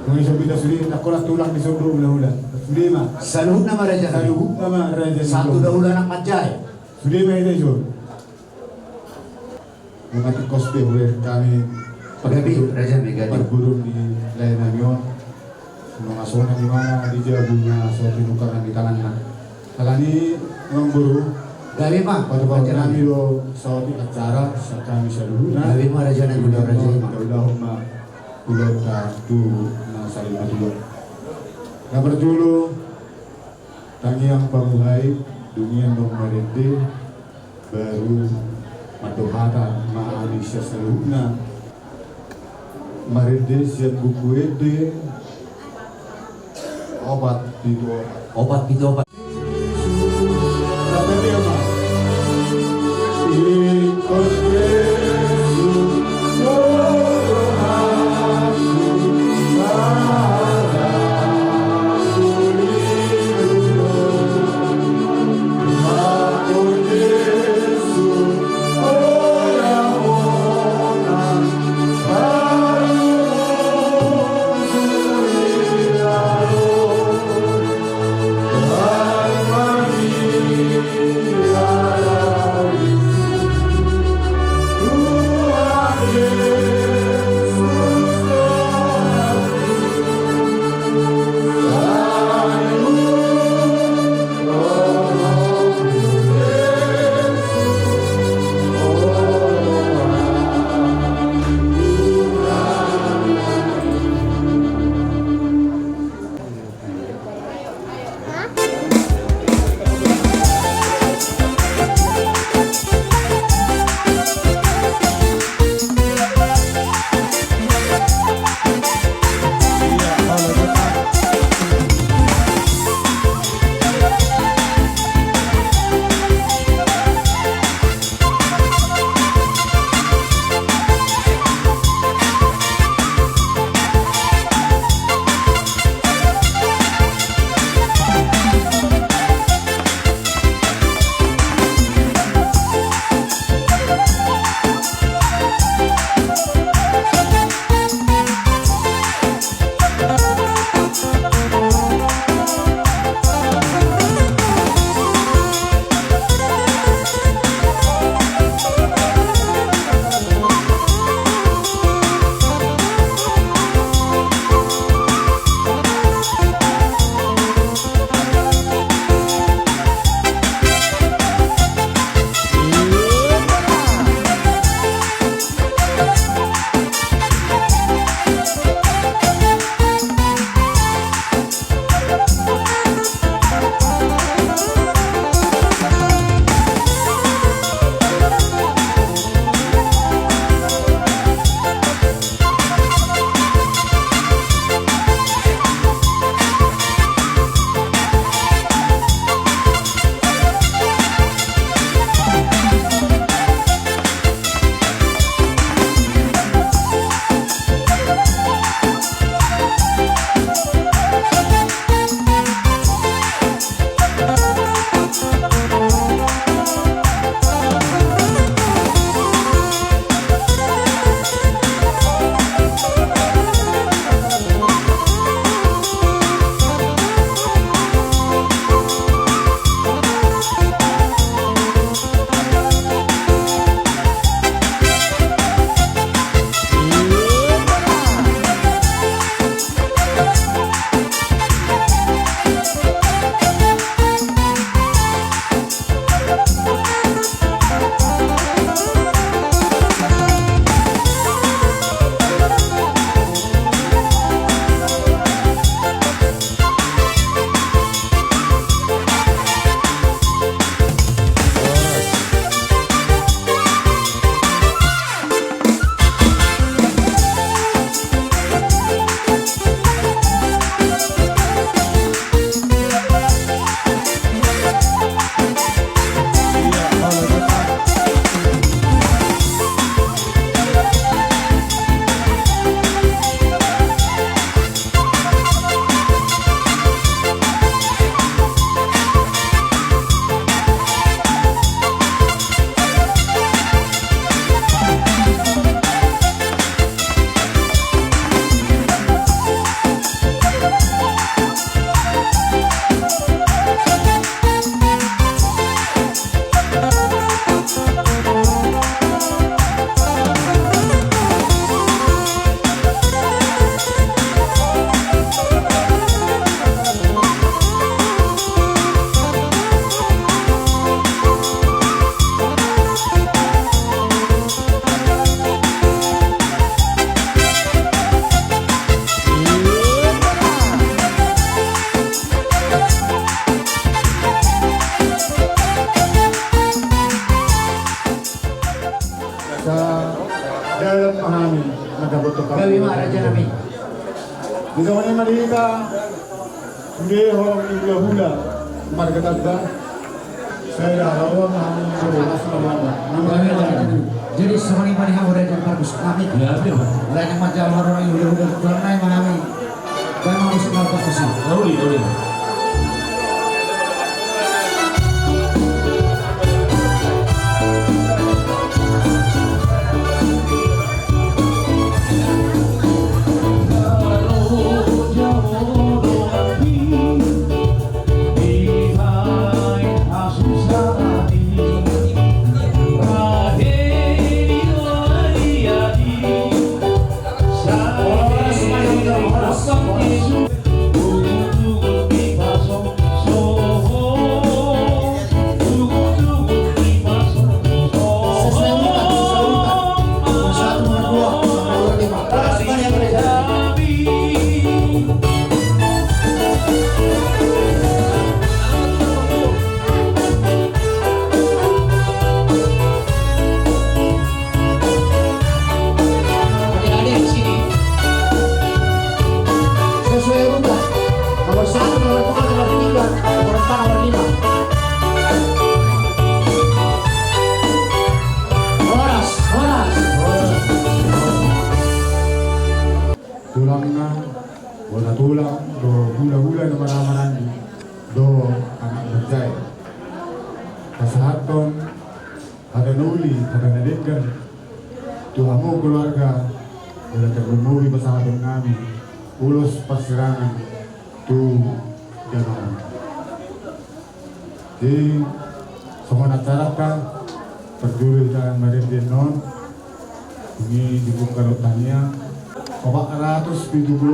Kung isa bida sudi, nakulah tulang di sobrang hula-hula. Sudi mah. Saluhut nama Raja. Saluhut nama Raja. Satu dahulu anak majai. Sudi mah itu. Mengatik cosplay oleh kami Pagabi Raja Megadi. Perguru di layanan yon. Mga sona di mana di jabunya suatu nukaran di kalangan. Kalani ng guru. Gabi mah. Pada kami lo suatu acara sa kami sa luna. Gabi mah Raja ng Gula Raja. Udah ma udah tu na saling matulog. Na berjulu tangi ang pamuhay dunia ng marende baru matuhara maali siya sa luna. Marende siya buku ede obat dito. Obat itu obat. Kata dia mah ikut Yesus Dalam pahami Nagabot ka Gabi ma Raja Nami. Di sa mga malita Hindi horong hula Margatagda Saya rawang hangin Surulas na mga Gabi ma Raja Nami. Jadi semua ini yang udah dan bagus kami. Lain yang macam orang yang udah kurang naik mana kami harus melakukan kesini. Boleh. Tulang na, wala tulang, do hula-hula na maramanan do anak berjaya. Kasahaton, ada nuli, ada nadegan, tuhamu keluarga, wala terlumuri pasahaton kami, ulos pasirangan, tu jangan. Di semua masyarakat peduli dan merindin non, ini dibuka rotanya. 474.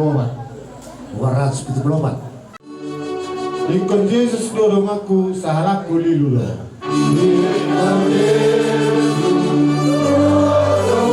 Ingkon Yesus dorong aku saharapku lilulo. Ingkon Yesus dorong aku saharapku lilulo.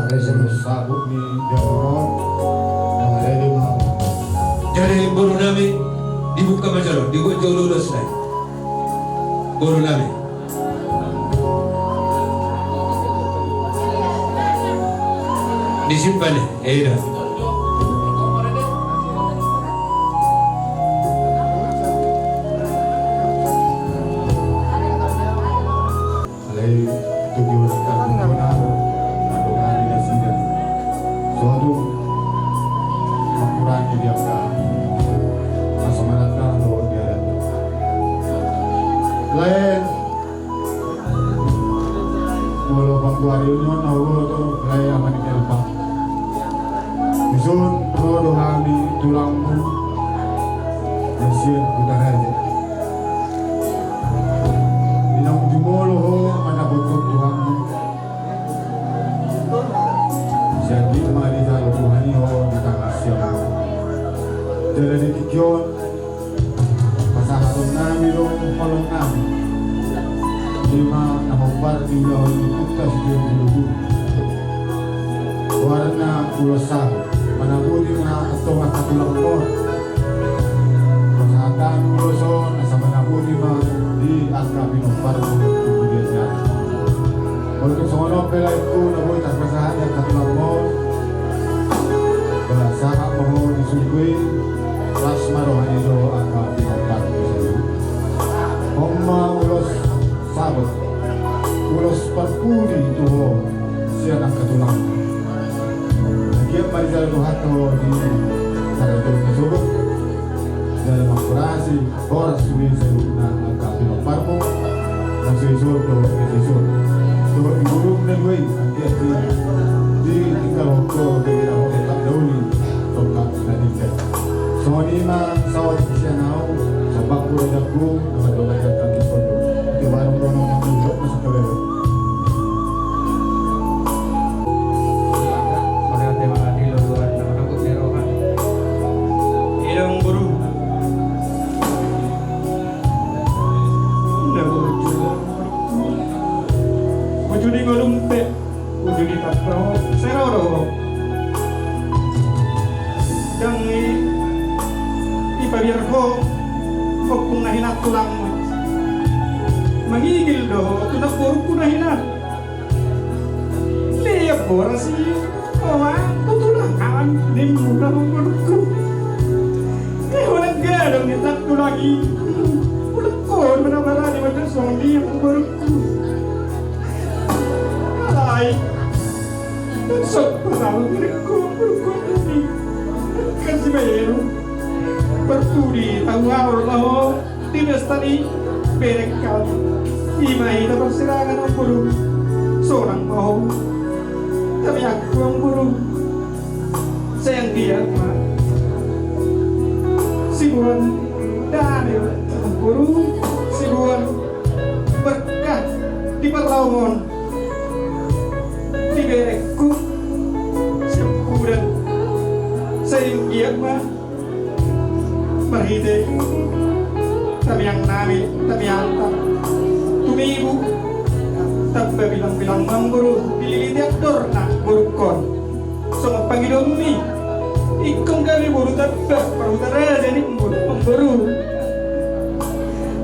Aku Yesus sabuk ni Demoron yang ada di mau. Jadi Guru Nami dibuka majalah, dibuka jauh lulus lagi. Guru Nami. Disimpan ya, dah. Alai itu diuruskan benar. Suatu mengurangi dia asmanata bahwa dia datang. Lain walau pangkuari union awal tu lain aman kelpa. Bisun rodo kami tulangmu mesin bukan aja. Inang jumolo ho mana butuh Tuhanmu. Jadi mari jalan Tuhan ini di tangan siapa. Jadi dikion pasahaton nami dong kolong nami. Lima nahobar di wilayah kita sejauh dulu. Warna pulau sah mana budi na atau mata tulang pon. Pasahatan pulau so nasa mana budi ma di angka pinobar kemudiannya. Untuk semua pela itu naboy tak pasahan yang katulang mo. Saat mau disugui las marohani do angka pinobar itu. Oma ulos sabat, ulos perpudi itu siapa katulang. Dia pada Tuhan di sana itu tersebut dalam akurasi boras suwi sebutna angka Pinoparmo, Nasisur, Nasisur. So, igurong na gue, di tinggal ko dari ako tak dauli, tokak nadite. So, ni ma sawat siya nao, sa bakuro na ko, nakadulayan kami ko. Di barang ko nung mamuntok na sa kalero. Ilang guru Ujudi ngolumpe Ujudi tatro seroro Yang ipabiar ko Kung nahinat tulang Mangigil do Tunapur ko nahinat Liya po rasi Owa tutulang kawan Nimula mengulukku Walang gadang nitakto lagi Ulang ko Manabara di macam suami yang berku Alay Sok parang Berku ini Kasi mayroon Bertudi Tahu awal laho Tinas tadi Berekal Imay na persirangan ang burung Seorang mau Tapi aku ang burung Sayang dia Pak Sibuan Daniel Guru Sibuan berkah di perlawanan di berekku Sibuan sayang dia mah Mahide tapi yang nami tapi yang tak tumibu tapi bilang-bilang memburu dililihat dorna burukon sama panggilan mi Ikong kami buru tabak, perutara jadi pemburu.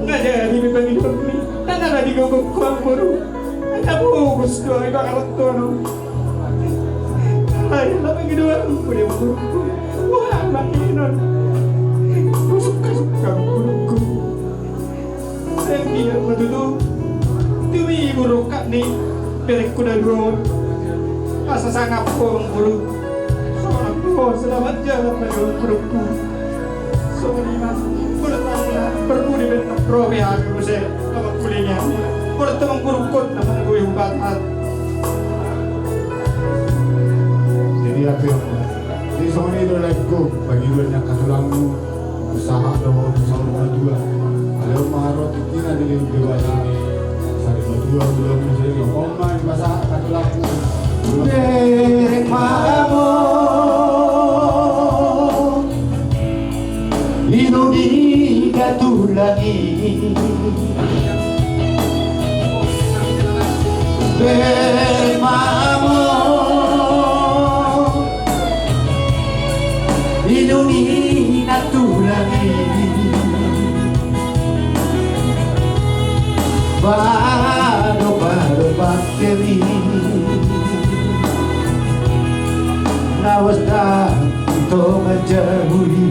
Nggak jadi bagi kami, tak ada di gogok kuang buru. Ada bagus doa itu alat tono. Ayah lah bagi doa, boleh buruku. Wah makinan, suka buruku. Sayang dia betul. Tumi buruk kak ni, berek kuda dua. Asa sangat kuang buru. Oh, selamat jalan menuju perutku. Soalnya, bertanya perlu dibentuk probe aku saya sama kulinya. Bertemu kurukut nama gue umpat. Jadi apa yang di sana itu lagi bagi gue yang katulangmu usaha doa usaha dua. Kalau maharot kita di lingkungan ini, sari dua belum bisa ngomong bahasa katulangmu. Derek mamo Indonesia tulagi Derek mamo Indonesia tulagi Bado bakteri Nawas na untuk menjauhi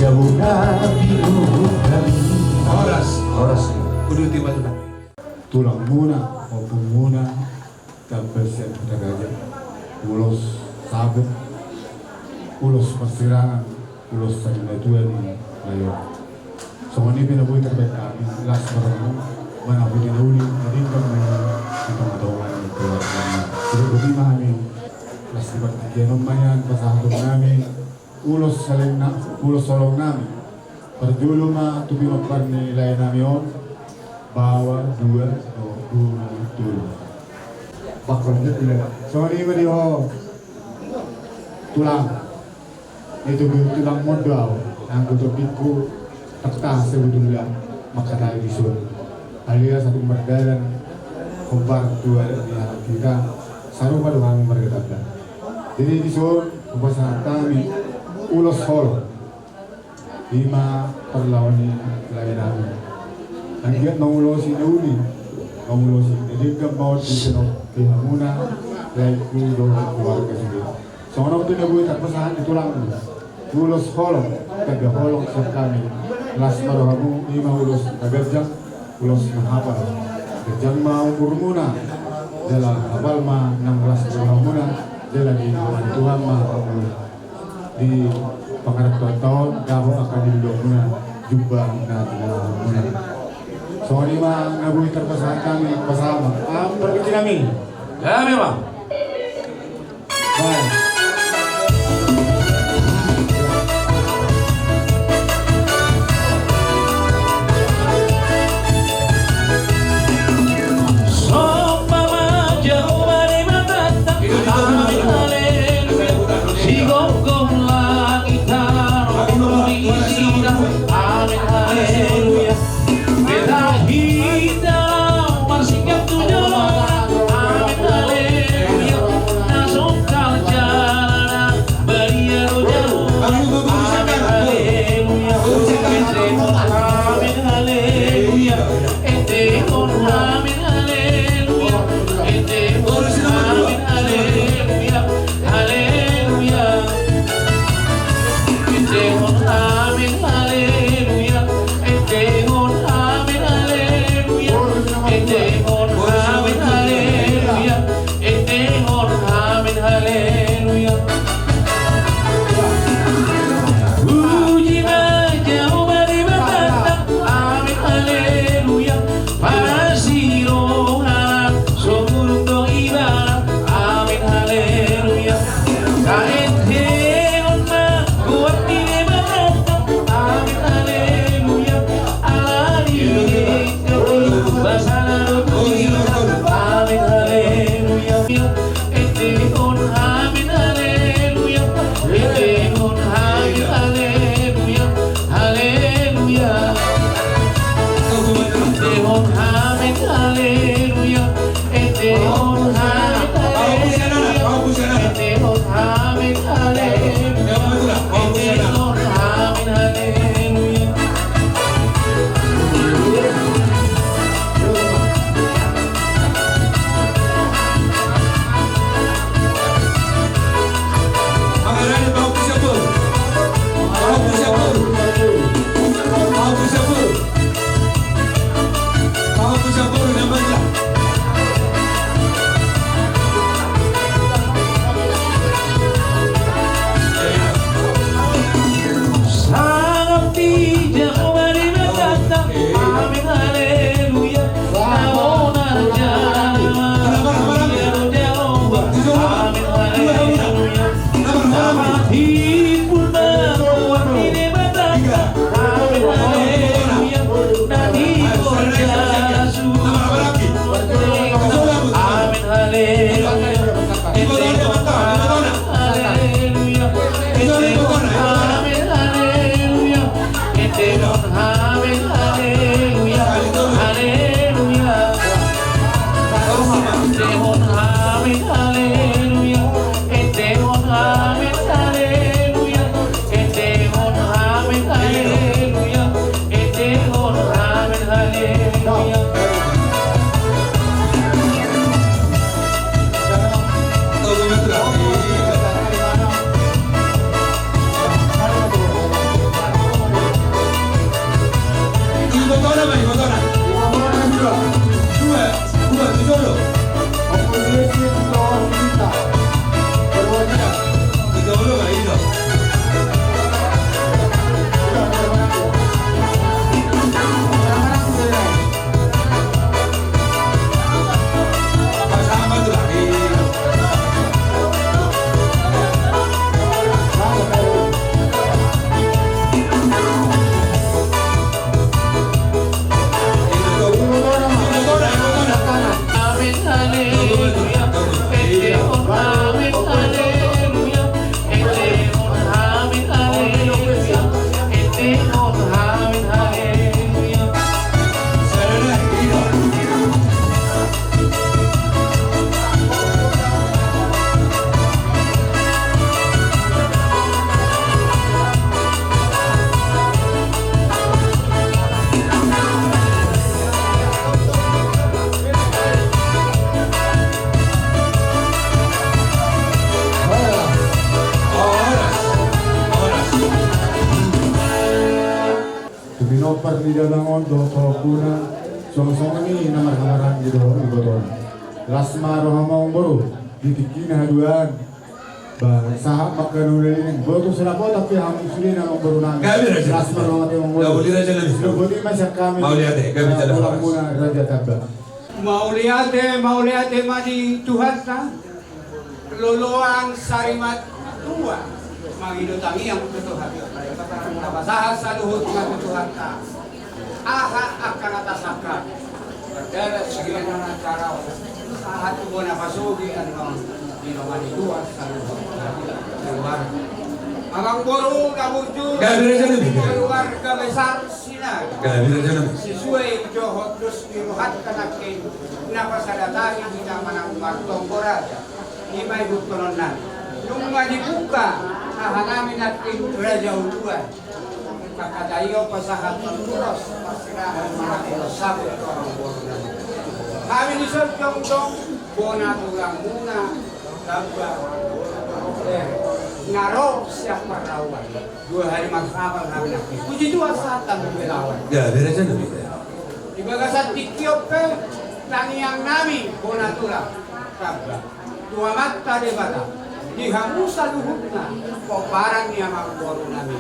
jauh dari kami. Horas. Kudu tiba Tulang muna, opung muna, terbersihan pada gajah, ulos sabuk, ulos persirangan, ulos sarina tua di layo. Semua ini pinabuhi terbaik kami, las barang mana pun dahulu, jadi kami kita matawa keluarga. Sudah berlima kami, las dipertikian lumayan pasahun kami, ulos solong kami. Perjulu mah tupi mapan nilai nami om, bawa dua bakal gitu. So ini mah dia tulang, itu tulang modal, yang kutupiku tak sebetulnya maka dari disun. Alias satu berdalan kompar dua di hadapan kita, saruma doang bergerak. Jadi disun kuasa kami ulos hol. 5 perlawan ni lain kami. Angkat mengulosi nauli, mengulosi. Jadi kembali di sana muna lain keluarga sendiri. Seorang tu nabi tak pesan ditulang. Ulos holong, tapi holong sekali. Las marohamu 5 ulos tagerjang, ulos mahapal. Kerjang mau kurmuna, jala hafal ma 16 marohamuna, jala di Tuhan ma di pangarap tahun daho akan dilok muna jumpa na muna. So di ma nabuhi terpasahan kami pasama. Pergi kami. Ya memang. Bye. Perlidangan do paguna song-song ini nama hamaran gitu ibadah lasma rohamong bro ditikin haduan Sahab magkanuliling. Boto sila po tapi kami sila na berunang. Gabi Raja. Last marong ating mga. Gauli Raja nabi. Gauli masya kami. Mauliate, gabi tada Ulang muna Raja Tabla. Mauliate madi Tuhan ta. Loloang sarimat tua. Mangidutami ang Tuhan. Nabasahan sa luhut ng Tuhan ta. Aha akan atasakan. Berderet segala na cara. Sahat ko na pasugi ang Dinamani luas keluar. Abang Boru kamuju keluarga besar Sina. Sesuai Johor terus diruhat kanakin. Kenapa saya datang di mana Martong Boraja. Lima ibu kolonan. Nung dibuka, nah kami nakin Raja Uluan. Maka dayo pasahat terus pasirahan mana sabut orang Boru. Kami disebut bona tulang muna. Ngaro siapa rawan 2 hari maghapon kami nakit. Puji Tuhan saat kami belawan. Ya, beresan nabi. Di bagasan tikiope tangiang nami bonatura sabda. Dua mata de bata. Di hamusa luhutna koparan niya mangboru nami.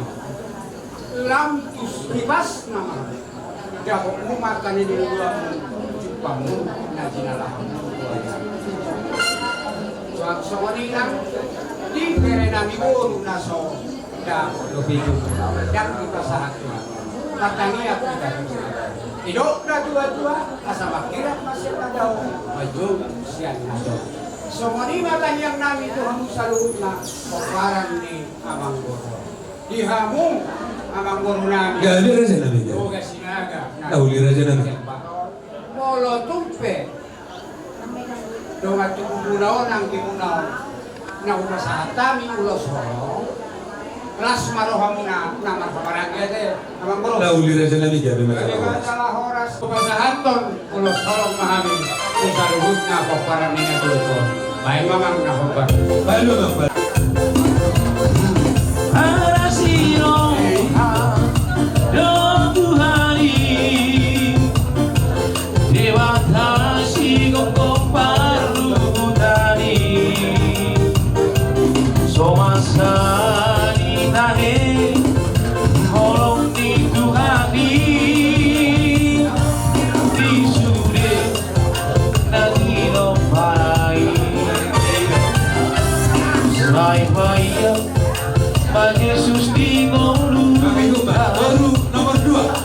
Lampus hibas nama. Dabok mumakan di dua jupamu najinalah. So lang di pere nami Boru naso da lebih dan kita saat katanya kita idok na dua asa makirat masih ada maju sian nado so mani matanyang nami itu hamu saluhut na koparan ni Amang Boru dihamu Amang Boru nami Ya, dia raja nabi. Boga sinaga Uli raja nabi. molo tumpe dongat kubunaon ang kimunaon na upasahata mi ulos horong las marohamuna na marpaparangya de Amang Boru Uli raja nabi jabe kami masalah horas upasahaton ulos horong mahami isaluhut na koparan ni natuto may mamang nahobar Baik Bang. Yesus di Boru nomor 2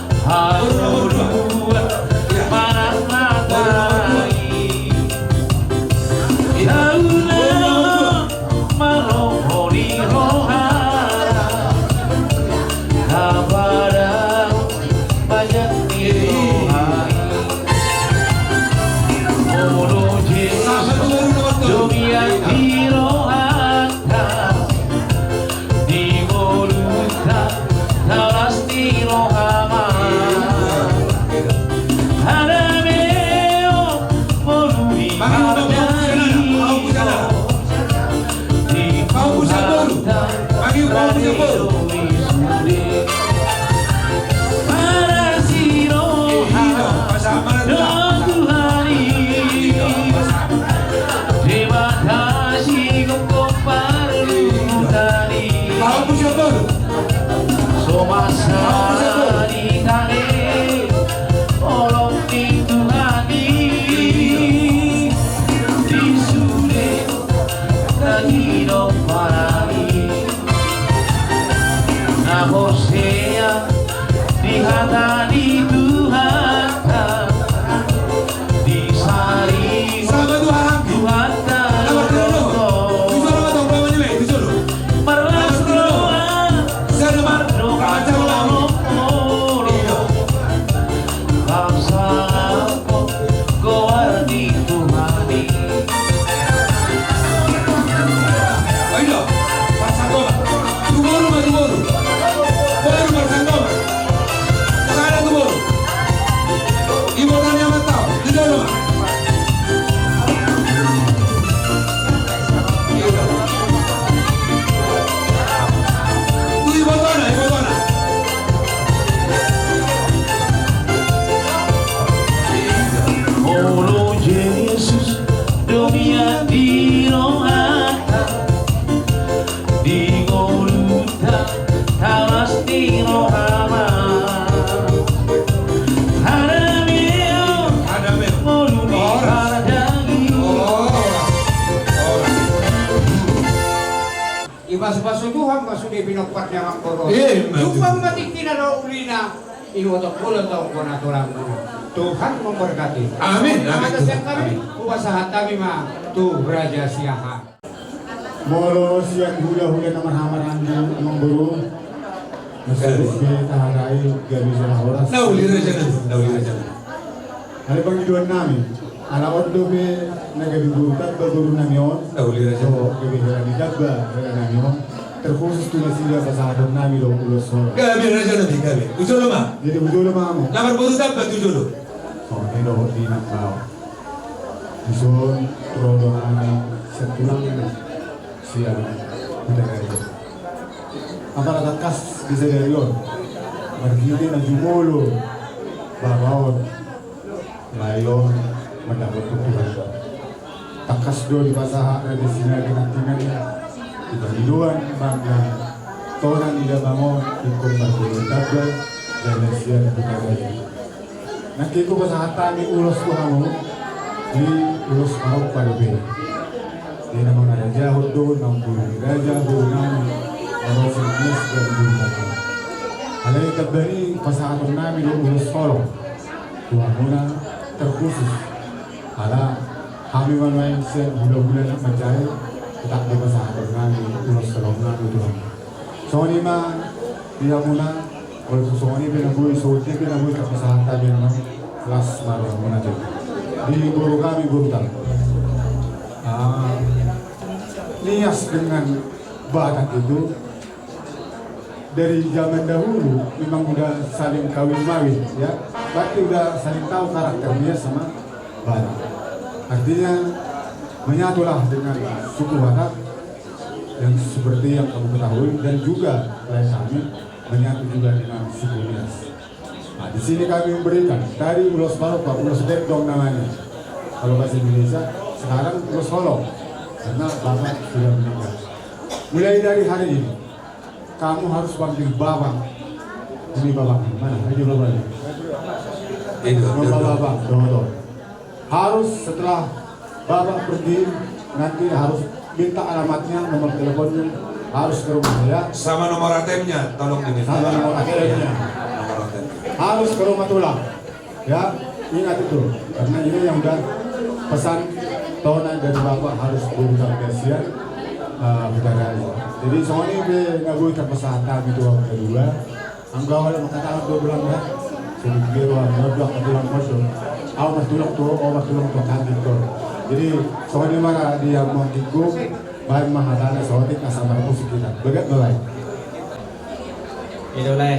baso-baso Tuhan masuk di pinokpat yang angkoro. Iya, Jumpa mati kinaro ulina. Iwotok pula tong kona tulang. Tuhan memberkati. Amin. Atas yang kami upasahat kami mah tu Raja Siaha. Molo siang hula-hula na marhaman ang buru. Masarap kita harai gabi sa oras. Nauli raja. Hari panggiduan namin, ala ordo be nagabiburutan baguru namin. Nauli raja. So, gabi sa nidagba namin. Terkhusus tu sila pasahadon namin lo ulos so. Gabi raja nabi gabi. Ujulo ma. Jadi ujulo ma mo. Namar burutan ba ujulo? So, ilo di nakao. Ison trodo namin sa tulang siang kita kerja. Apalagi kas bisa dari yon. Bergini na jumolo, babaon, layon, mendapat tutupan. Takas do di pasaha ada di sini dengan di panggiluan bangga tonan ida bangun ikut berguru dagal dan siang kita kerja. Nanti ko pasaha tani ulos ko kamu di ulos marok palbe. Di naman ada jauh doon ng bulu raja doon namin orang sinias dan bulu raja. Alay kabari pasahan namin ulos solo. Tuhan muna terkhusus. Ala kami manuain sen bulan-bulan ang majay tak di pasahan namin ulos solo namin Tuhan. So ni ma dia muna kalau so ni pinabuhi so di pinabuhi kapasahan tabi naman last malam muna dyan. Di guru kami guru tal. Nias dengan batak itu dari zaman dahulu memang udah saling kawin-mawin ya, berarti udah saling tahu karakternya sama batak. Artinya menyatulah dengan suku Batak yang seperti yang kamu ketahui dan juga klien kami menyatu juga dengan suku Nias. Nah, di sini kami memberikan dari ulos Baroka, ulos Depdong namanya. Kalau bahasa Indonesia sekarang ulos Holong. Karena bapak sudah meninggal. Mulai dari hari ini, kamu harus panggil bapak. Ini bapak mana? Ayo bapak. Bapak, dodo. Harus setelah bapak pergi, nanti harus minta alamatnya, nomor teleponnya, harus ke rumah saya. Sama nomor ATM-nya, tolong diminta. Sama nomor ATM-nya. Harus ke rumah tulang. Ya, ingat itu. Karena ini yang udah pesan tonan dari bapak harus berusaha kasihan budaya. Jadi soalnya be ngabuy kapasahan kami itu ang kedua. Ang gawal makataon 2 bulan na. Jadi biro ang nodok at tulang mo. Aw matulong to kami to. Jadi soalnya mara dia mau tigong bahan mahadana soalnya kasama musik kita. Bagat balay. Idolay.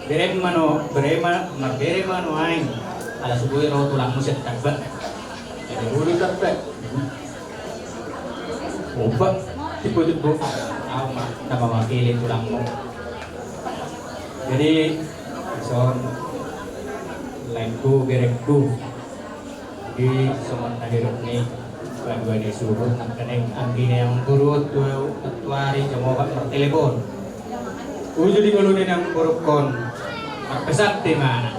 Bere mano aing. Ala subuhi ro tulang musik takba. Uli takpe. Oba, tipu-tipu. Ama na mawakili tulang mo. Jadi son lainku berekku di somon tadiruk ni gua ni suruh nak keneng anggine yang kurut tuari jamoba bertelepon. Ujudi kalau dia yang kurukon pesan tema.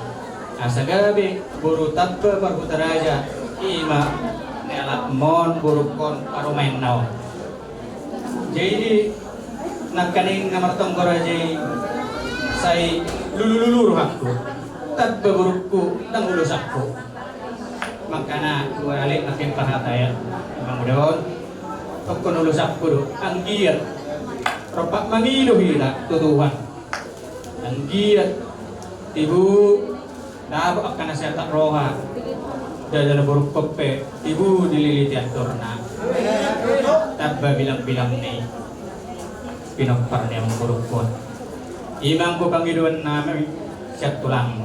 Asa gabi buru tabba barbuta raja ima nelak mon burukon parumain nau. Jadi nak kaning ngamartong koraje sai lulu hakku tabba burukku nang ulus aku. Makana dua alik nakin pahataya memang udon pokon ulus aku do anggiat ropak mangido hila tutuhan anggiat ibu Dabo akan nasihat roha dadala buruk pepe ibu dililiti aturna tabba bilang-bilang ni pinokpar niya mong buruk po imang ko pangiduan namin siya tulang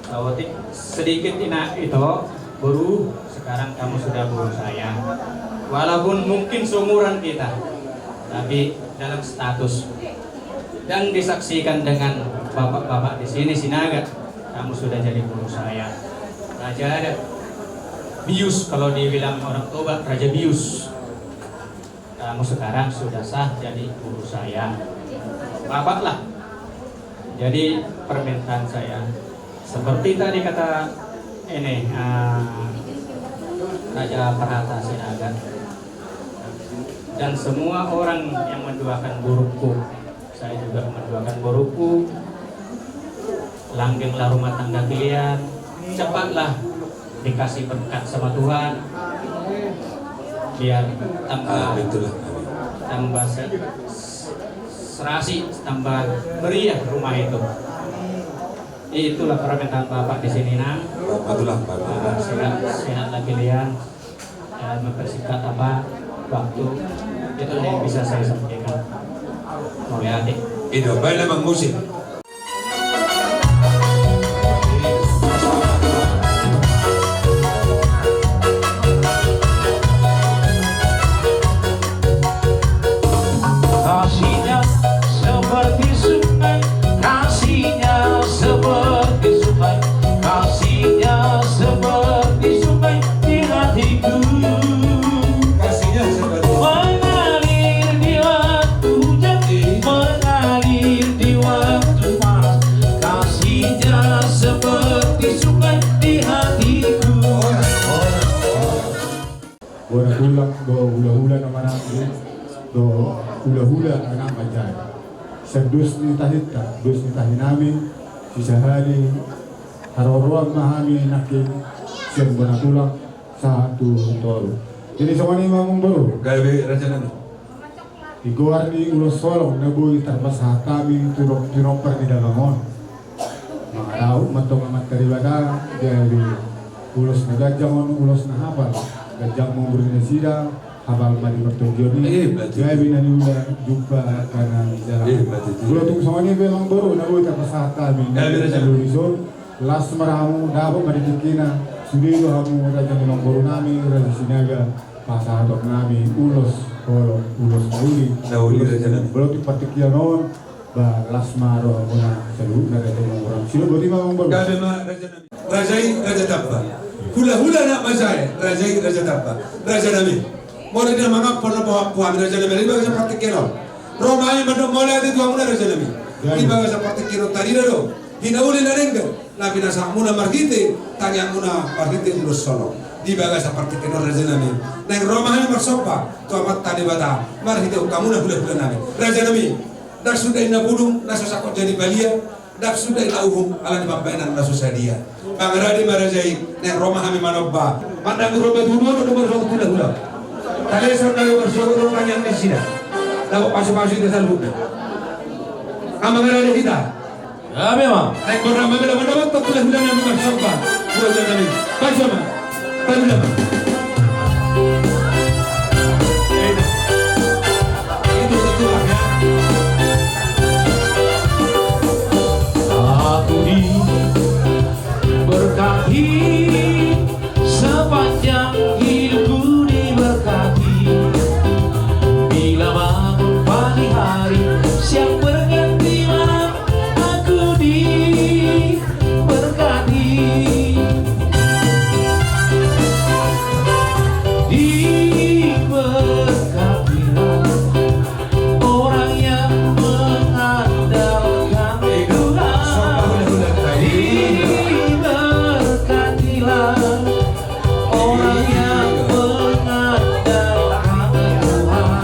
tawatik sedikit ina ito buru sekarang kamu sudah buru saya walaupun mungkin seumuran kita tapi dalam status dan disaksikan dengan bapak-bapak di sini sinaga kamu sudah jadi guru saya. Raja ada bius kalau dibilang orang tua Raja bius. Kamu sekarang sudah sah jadi guru saya. Bapak lah. Jadi permintaan saya seperti tadi kata ini Raja Parata Sinaga. dan semua orang yang mendoakan burukku. Saya juga mendoakan burukku. Langgenglah rumah tangga kalian, cepatlah dikasih berkat sama Tuhan, biar tambah serasi, tambah meriah rumah itu. Itulah permintaan Bapak di sini, Nang. Sehat-sehat kalian, mempersingkat waktu. Itu yang bisa saya sampaikan. Oleh adik. Itu baik memang musik. Kasihnya seperti sungai, kasihnya seperti sungai, kasihnya seperti sungai di hatiku. Kasihnya seperti mengalir di waktu hujan, mengalir di waktu panas. Kasihnya seperti sungai di hatiku. Buat tulang do hula-hula nama nabi do hula-hula anak majai. Sedus ni tahita, dus ni tahinami, sisahali haroruang mahami nakin siang buat tulang satu tolu. Jadi sama ni mamung baru. Galbi raja nami. Iguar ni ulos solong nabuy tarpas kami turok tiroper di dalamon. Mga tao matong amat karibada jadi ulos na gajang ulos na hafal. Gajang mo berin sida hafal mali bertujuan ni. Jadi na niula jumpa kana jalan. Kalau tung sama ni memang baru nabuy tarpas kami. Galbi raja lulison las maramu dapat marikina sudido hamu raja ni baru nami raja sinaga pasahatok nami ulos kalau ulos nauli raja nami belum partikian non ba las maro muna selu na raja orang silo bodi mamang baru Galbi ma raja nami. Rajai raja tabba. Hula-hula nak mazai rajai raja tabba. Raja nami. Mora dia mangap pernah bawa puan raja nami. Iba seperti kilo. Roma ini mandom mola itu tuang muna raja nami. Iba seperti kilo tadi dah. Hinauli na rengga. Nabi nasa muna margite, tanya muna margite ulus solo. Di baga seperti kena raja nami. Neng Roma ini marsopa, tu amat tadi bata. Margite kamu na hula-hula nami. Raja nami, dak sudah ina budung, naso sakot jadi balia, dak sudah ina uhum ala di pambainan naso sadia. Pangeradi marajai, neng Roma kami manobba. Mandang Roma dulu nomor satu hula-hula. Tadi serta bersogoro kanyang di sini. Lalu pasu-pasu itu salbut. Amangeradi kita. Ya memang. Naik orang mana mana tak boleh bilang yang bukan sampah. Buat jangan ini. Baik sama. Baik sama. Itu satu lah ya. Aku diberkati sepanjang hidupku diberkati. Bila bangun pagi hari siang berganti malam. Berkati diberkatilah orang yang mengandalkan Tuhan. Diberkatilah orang yang mengandalkan Tuhan.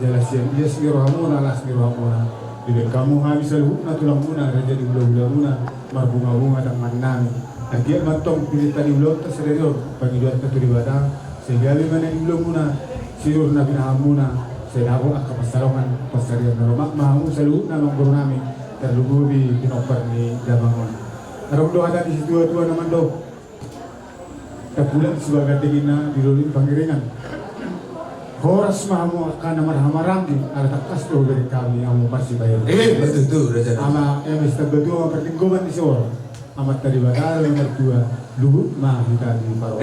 jelas dia smirohamuna las smirohamuna di kamu habis alhuna tulang muna raja di bula-bula muna marbunga-bunga dan manami agia matong pilih tadi ulot tersedero pangiduan keturi badang sehingga mana di bula muna sirur nabi nahamuna saya aku akan pasalongan pasarian normak mahu selalu nama guru nami terlugu di pinoper ni damangon arong doa ada di situ dua nama do kapulan sebagai degina di lulin pangiringan horas mahamu akan marhamarang di ada takas do dari kami yang masih bayar betul tu Raja ama Mr. Betul pertingguman di sore amat tadi badal nomor 2 luhut mah kita di paro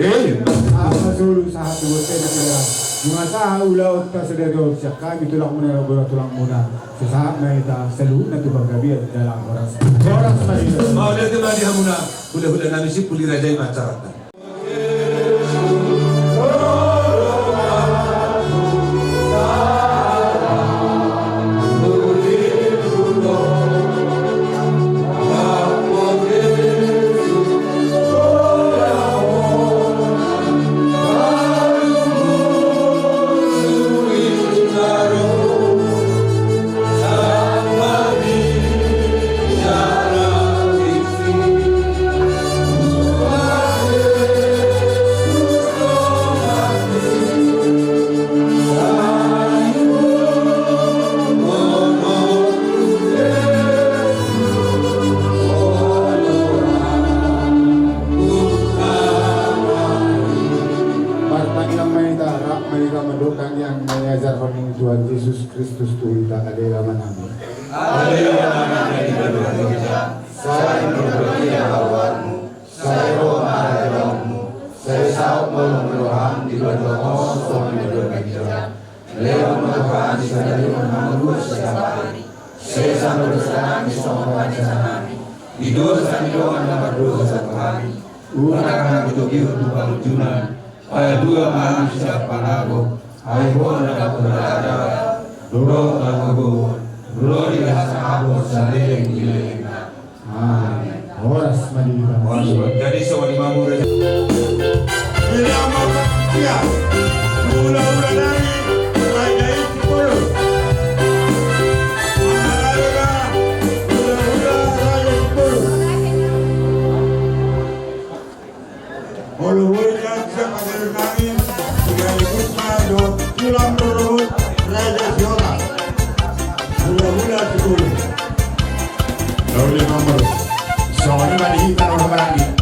ama sulu sahat dua tenda mengasa ulau ta sedero siak kami tulang muna gora tulang muna sesaat na ita selu na tu bagabian dalam horas mari mau dia tu mari hamuna hula-hula nami si puli raja masyarakat Tuhan Yesus Kristus Tuhan tak ada lama nami. Saya berpercaya bahawamu, saya roh maharajamu, saya sahabat meluruhan di luar kosong di luar kerja. Lewat Tuhan di sadari menanggung setiap hari. Saya sampai berserah di semua kami. Di dosa di doa nomor 2 satu hari. Unakan untuk hidup berjunan. Pada dua manusia panago. Aibon dapat berada, dorong aku, glory hasabu saling giling. Amin. Horas madina. Jadi semua imamu Raja. Bila manusia mula-mula dari raja itu puluh. Maharaja mula-mula raja itu puluh. Mula-mula siapa dari kami sudah ikut maju tulang turut raja Siola. Mula-mula 10. Lalu nomor soalnya mari kita orang lagi.